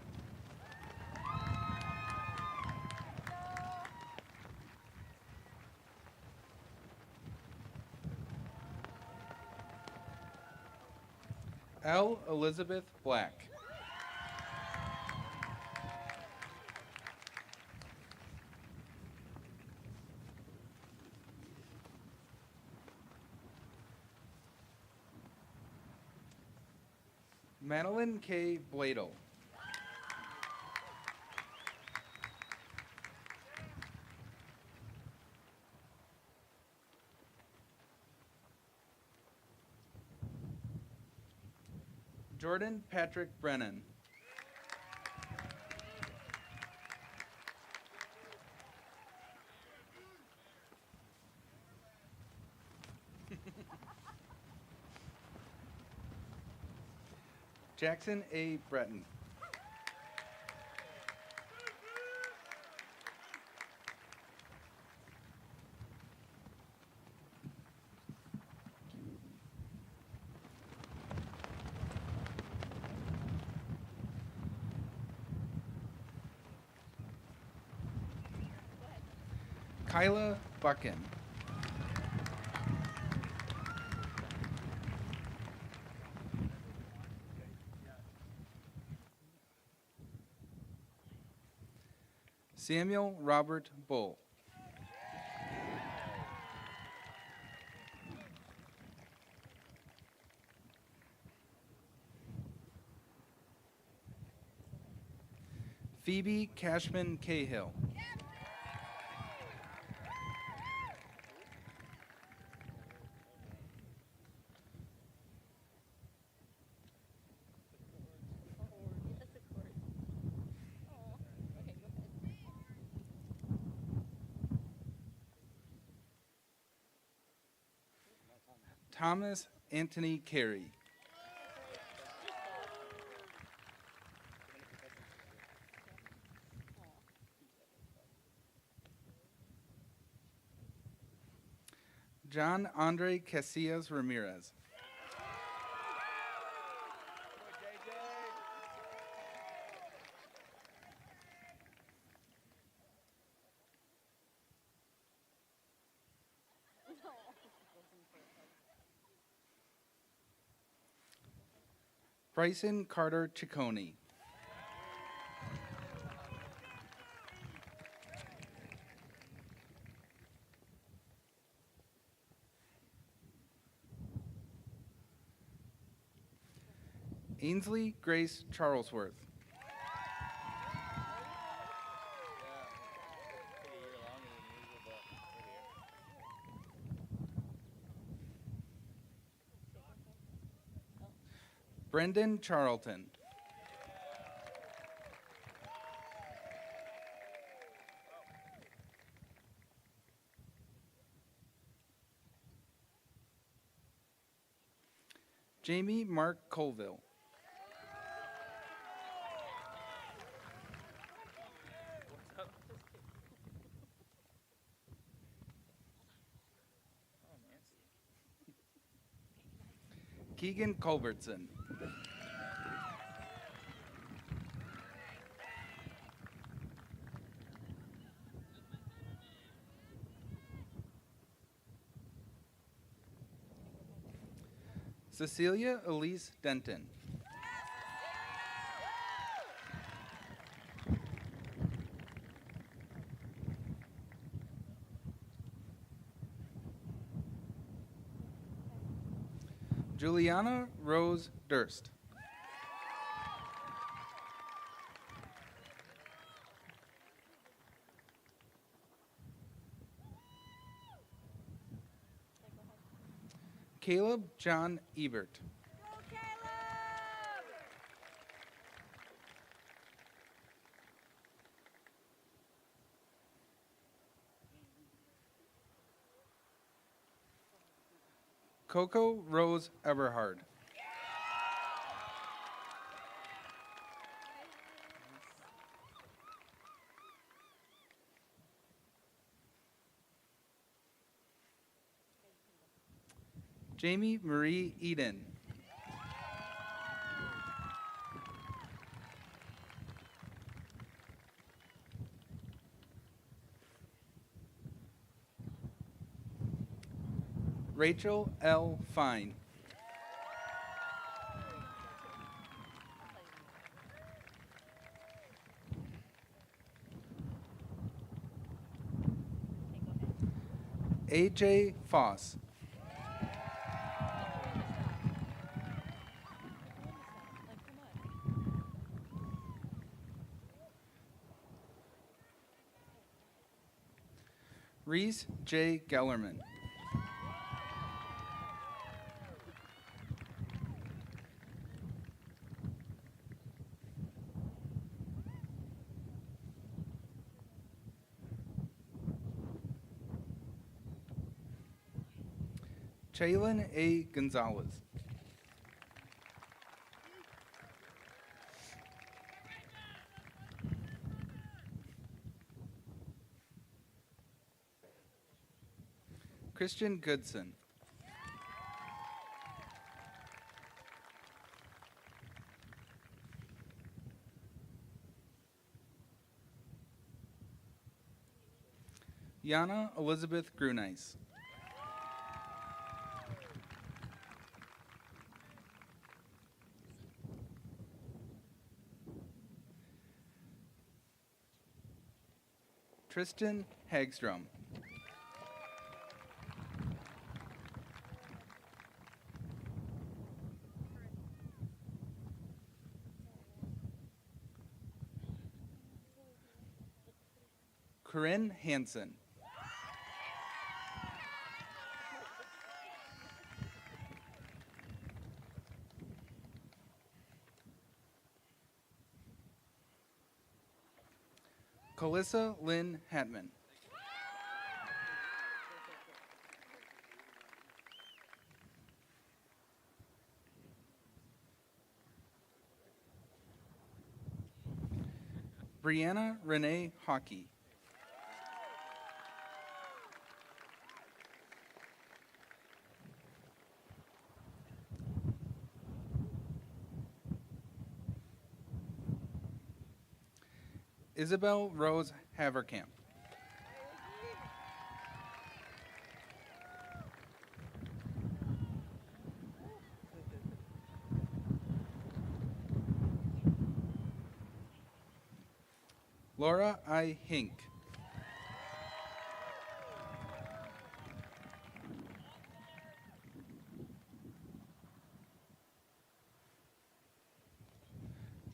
L. Elizabeth Black. Madeline K. Bladel. Jordan Patrick Brennan. Jackson A. Breton. Kyla Buchan. Samuel Robert Bull. Phoebe Cashman Cahill. Thomas Anthony Carey. John Andre Casillas Ramirez. Bryson Carter Ciccone. Ainsley Grace Charlesworth. Brendan Charlton. Jamie Mark Colville. Keegan Culbertson. Cecilia Elise Denton. Juliana Rose Durst. Caleb John Ebert. Coco Rose Eberhard. Jamie Marie Eden. Rachel L. Fine. AJ Foss. Reese J. Gellerman. Chaylin A. Gonzalez. Christian Goodson. Yana Elizabeth Grunice. Tristan Hagstrom. Corinne Hansen. Calissa Lynn Hatman. Brianna Renee Hockey. Isabel Rose Haverkamp. Laura I. Hink.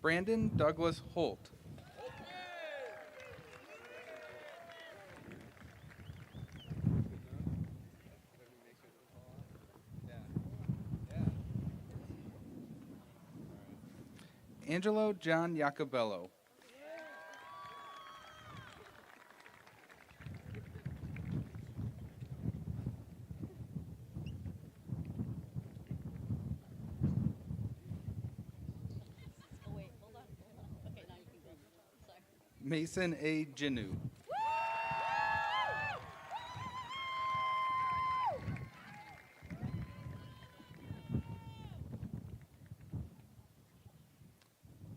Brandon Douglas Holt. Angelo John Iacobello. Mason A. Jinu.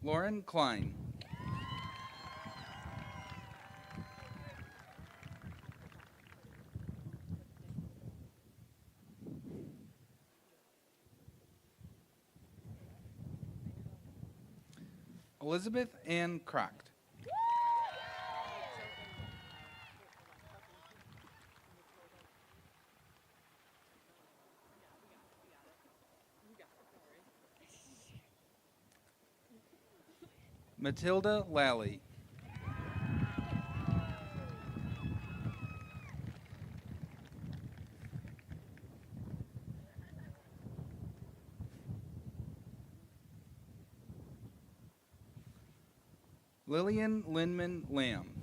Lauren Klein. Elizabeth Ann Croct. Matilda Lally. Lillian Linman Lamb.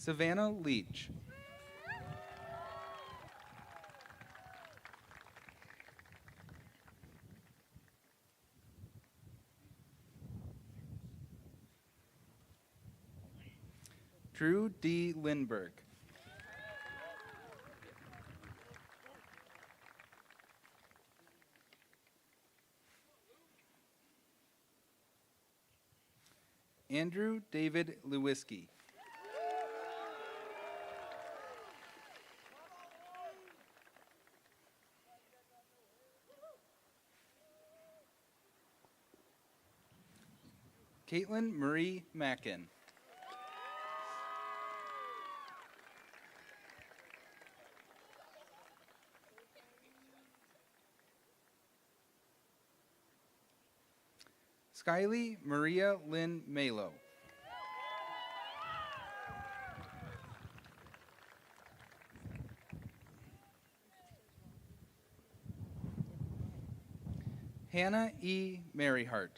Savannah Leach. Drew D. Lindberg. Andrew David Lewiski. Caitlin Marie Mackin. Skylie Maria Lynn Malo. Hannah E. Maryhart.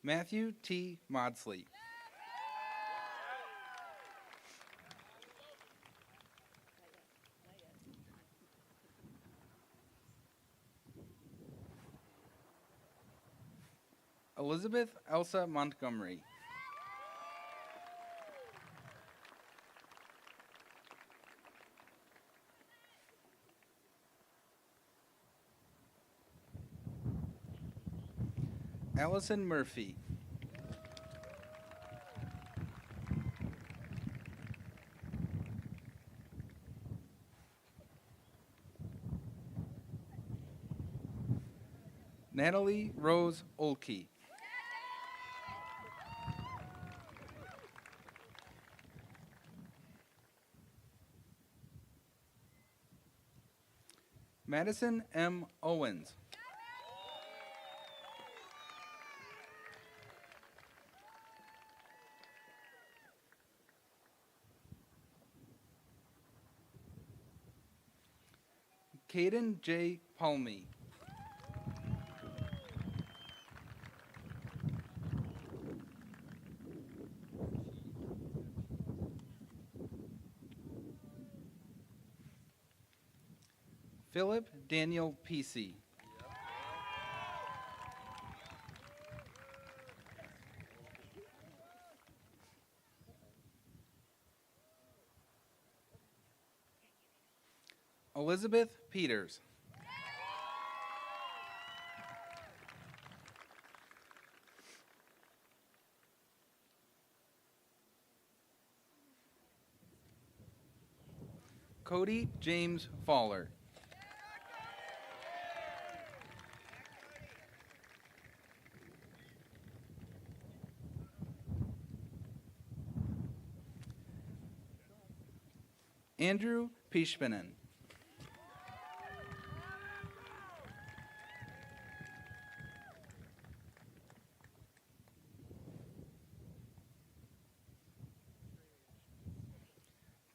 Matthew T. Maudsley. Elizabeth Elsa Montgomery. Allison Murphy. Natalie Rose Olkey. Madison M. Owens. Caden J. Palmy. Philip Daniel Pesey. Elizabeth Peters. Cody James Fowler. Andrew Pishpanen.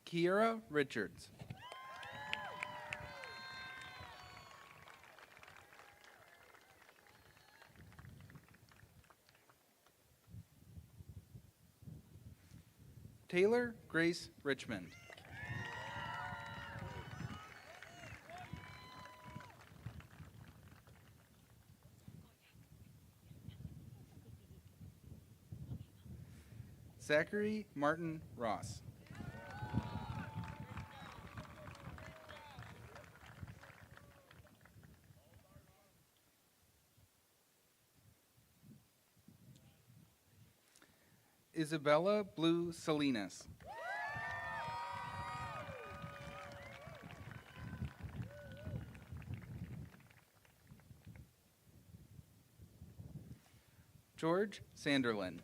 Kiera Richards. Taylor Grace Richmond. Zachary Martin Ross. Isabella Blue Salinas. George Sanderlin.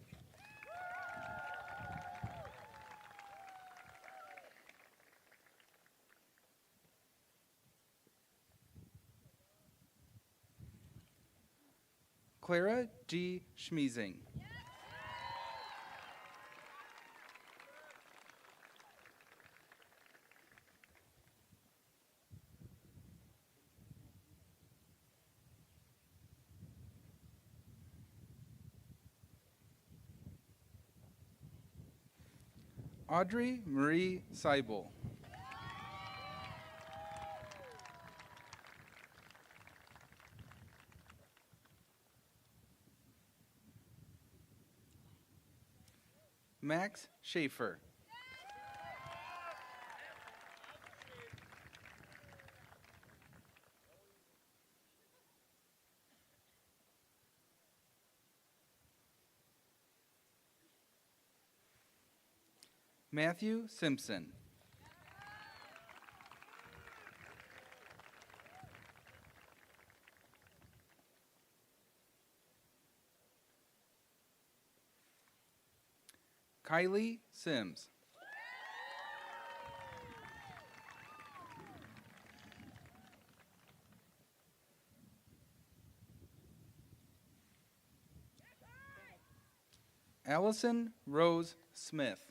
Clara G. Schmiesing. Audrey Marie Seibel. Max Schaefer. Matthew Simpson. Kylie Sims. Allison Rose Smith.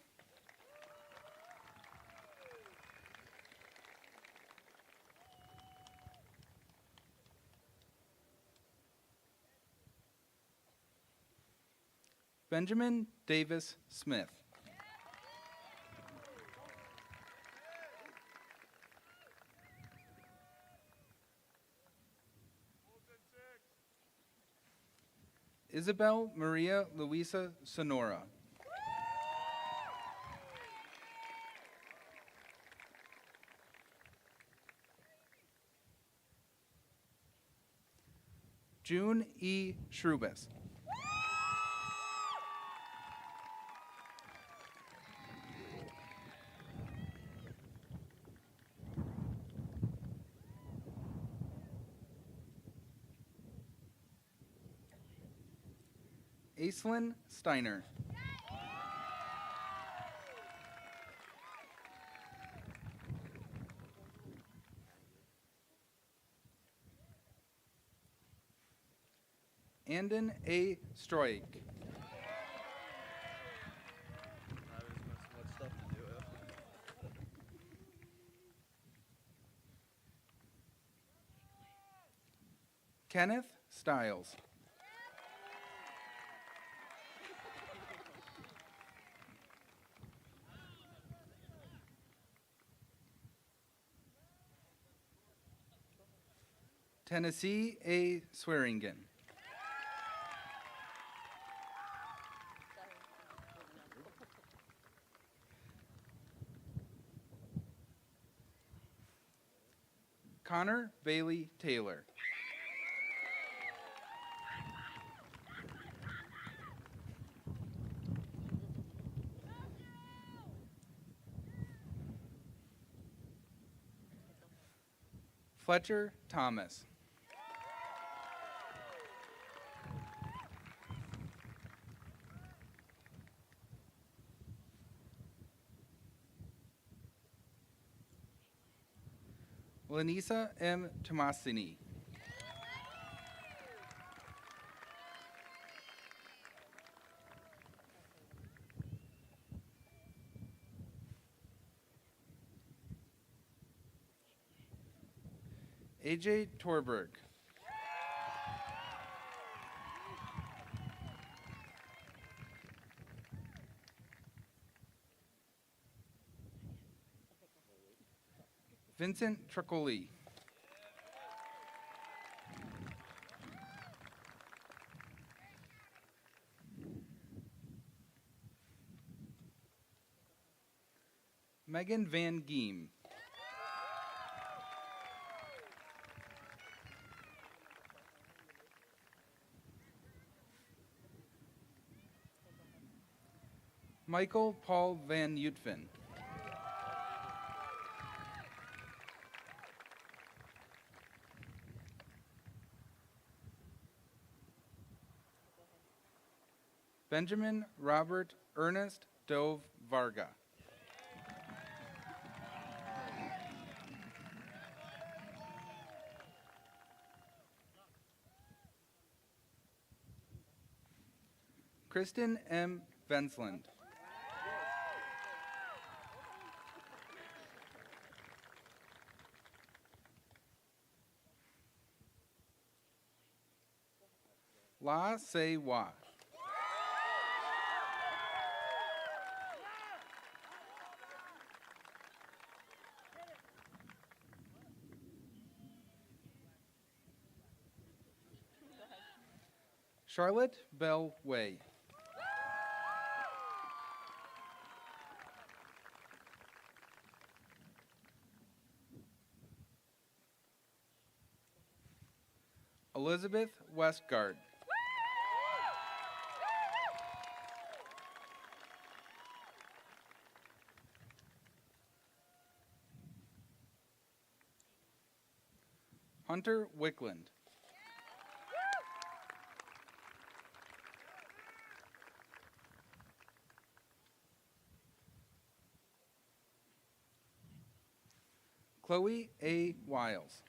Benjamin Davis Smith. Isabel Maria Luisa Sonora. June E. Shrubis. Aislinn Steiner. Andon A. Stroik. Kenneth Stiles. Tennessee A. Swearingen. Connor Bailey Taylor. Fletcher Thomas. Lanisa M. Tomasini. AJ Torberg. Vincent Tricoli. Megan Van Geem. Michael Paul Van Utphen. Benjamin Robert Ernest Dove Varga. Kristen M. Vensland. La Se Wa. Charlotte Bell Way. Elizabeth Westgard. Hunter Wickland. Chloe A. Wiles.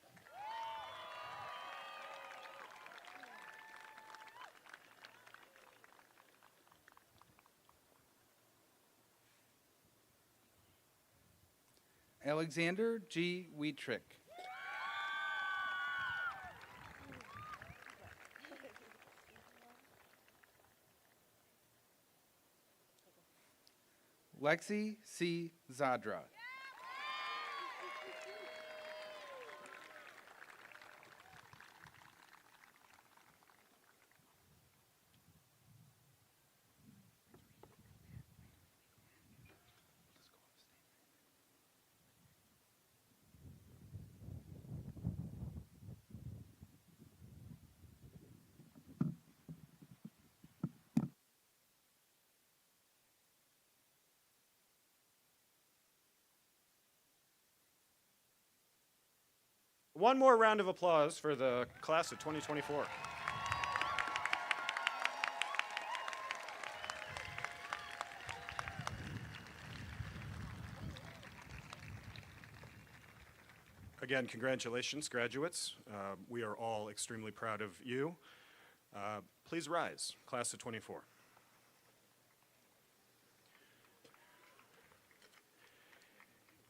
Alexander G. Wietrick. Lexi C. Zadra. One more round of applause for the class of 2024. Again, congratulations, graduates. We are all extremely proud of you. Please rise, class of 24.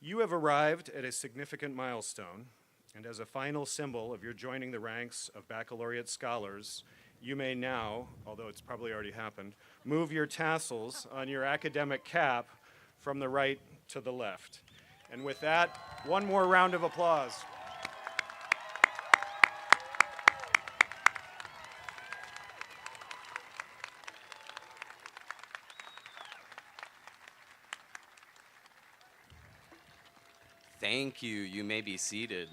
You have arrived at a significant milestone, and as a final symbol of your joining the ranks of baccalaureate scholars, you may now, although it's probably already happened, move your tassels on your academic cap from the right to the left. And with that, one more round of applause. Thank you. You may be seated.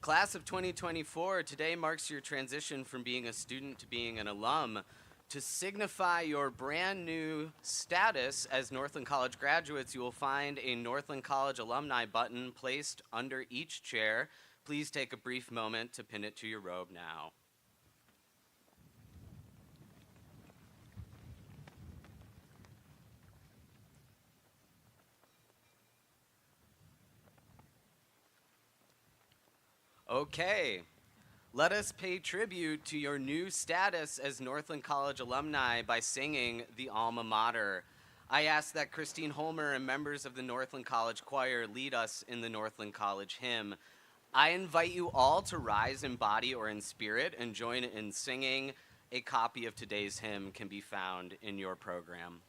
Class of 2024, today marks your transition from being a student to being an alum. To signify your brand new status as Northland College graduates, you will find a Northland College alumni button placed under each chair. Please take a brief moment to pin it to your robe now. Okay, let us pay tribute to your new status as Northland College alumni by singing the alma mater. I ask that Christine Holmer and members of the Northland College Choir lead us in the Northland College hymn. I invite you all to rise in body or in spirit and join in singing. A copy of today's hymn can be found in your program.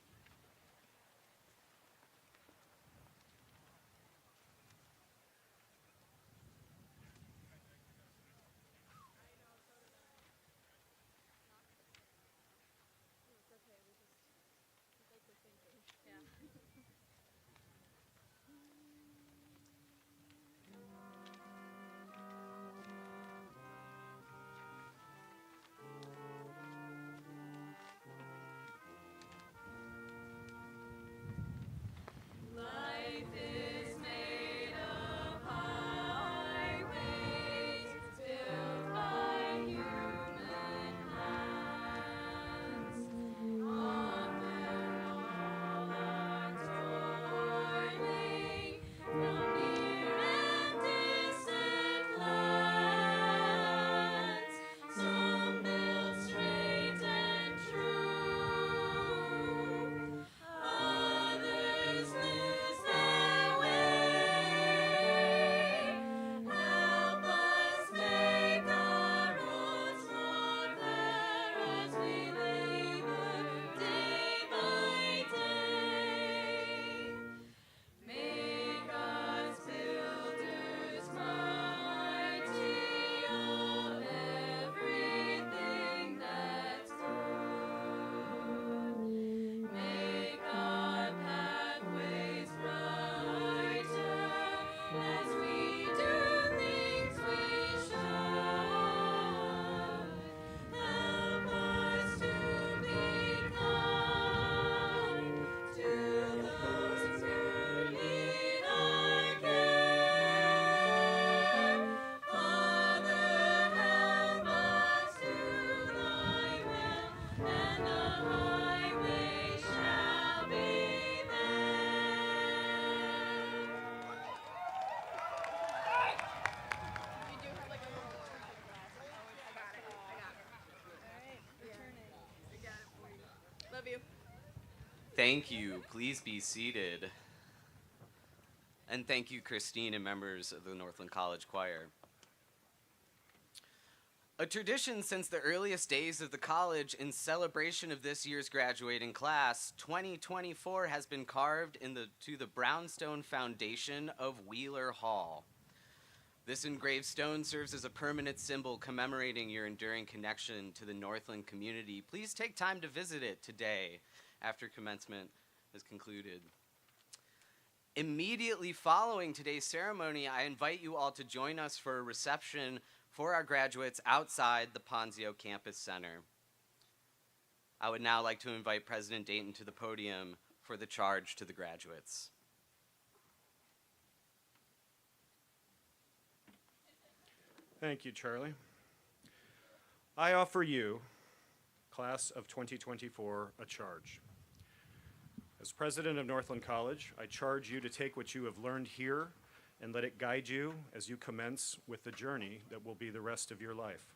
Thank you. Please be seated. And thank you, Christine and members of the Northland College Choir. A tradition since the earliest days of the college, in celebration of this year's graduating class, 2024 has been carved to the brownstone foundation of Wheeler Hall. This engraved stone serves as a permanent symbol commemorating your enduring connection to the Northland community. Please take time to visit it today after commencement is concluded. Immediately following today's ceremony, I invite you all to join us for a reception for our graduates outside the Ponzio Campus Center. I would now like to invite President Dayton to the podium for the charge to the graduates. Thank you, Charlie. I offer you, class of 2024, a charge. As president of Northland College, I charge you to take what you have learned here and let it guide you as you commence with the journey that will be the rest of your life.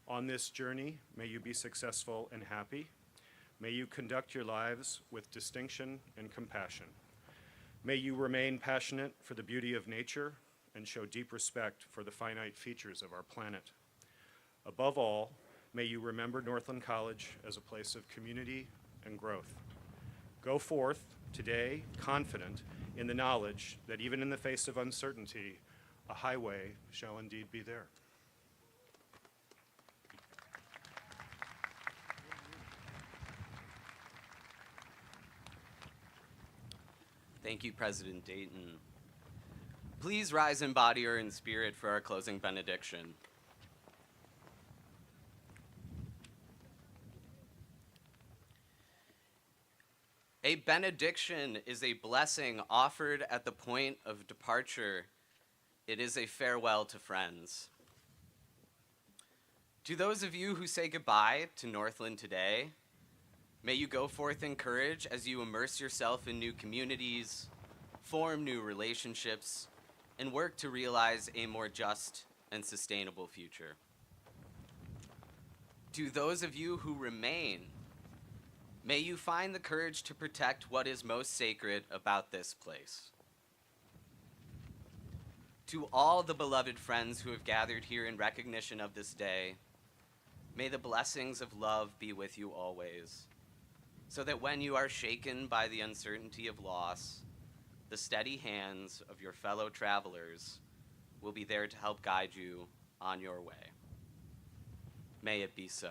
On this journey, may you be successful and happy. May you conduct your lives with distinction and compassion. May you remain passionate for the beauty of nature and show deep respect for the finite features of our planet. Above all, may you remember Northland College as a place of community and growth. Go forth today confident in the knowledge that even in the face of uncertainty, a highway shall indeed be there. Thank you, President Dayton. Please rise in body or in spirit for our closing benediction. A benediction is a blessing offered at the point of departure. It is a farewell to friends. To those of you who say goodbye to Northland today, may you go forth in courage as you immerse yourself in new communities, form new relationships, and work to realize a more just and sustainable future. To those of you who remain, may you find the courage to protect what is most sacred about this place. To all the beloved friends who have gathered here in recognition of this day, may the blessings of love be with you always, so that when you are shaken by the uncertainty of loss, the steady hands of your fellow travelers will be there to help guide you on your way. May it be so.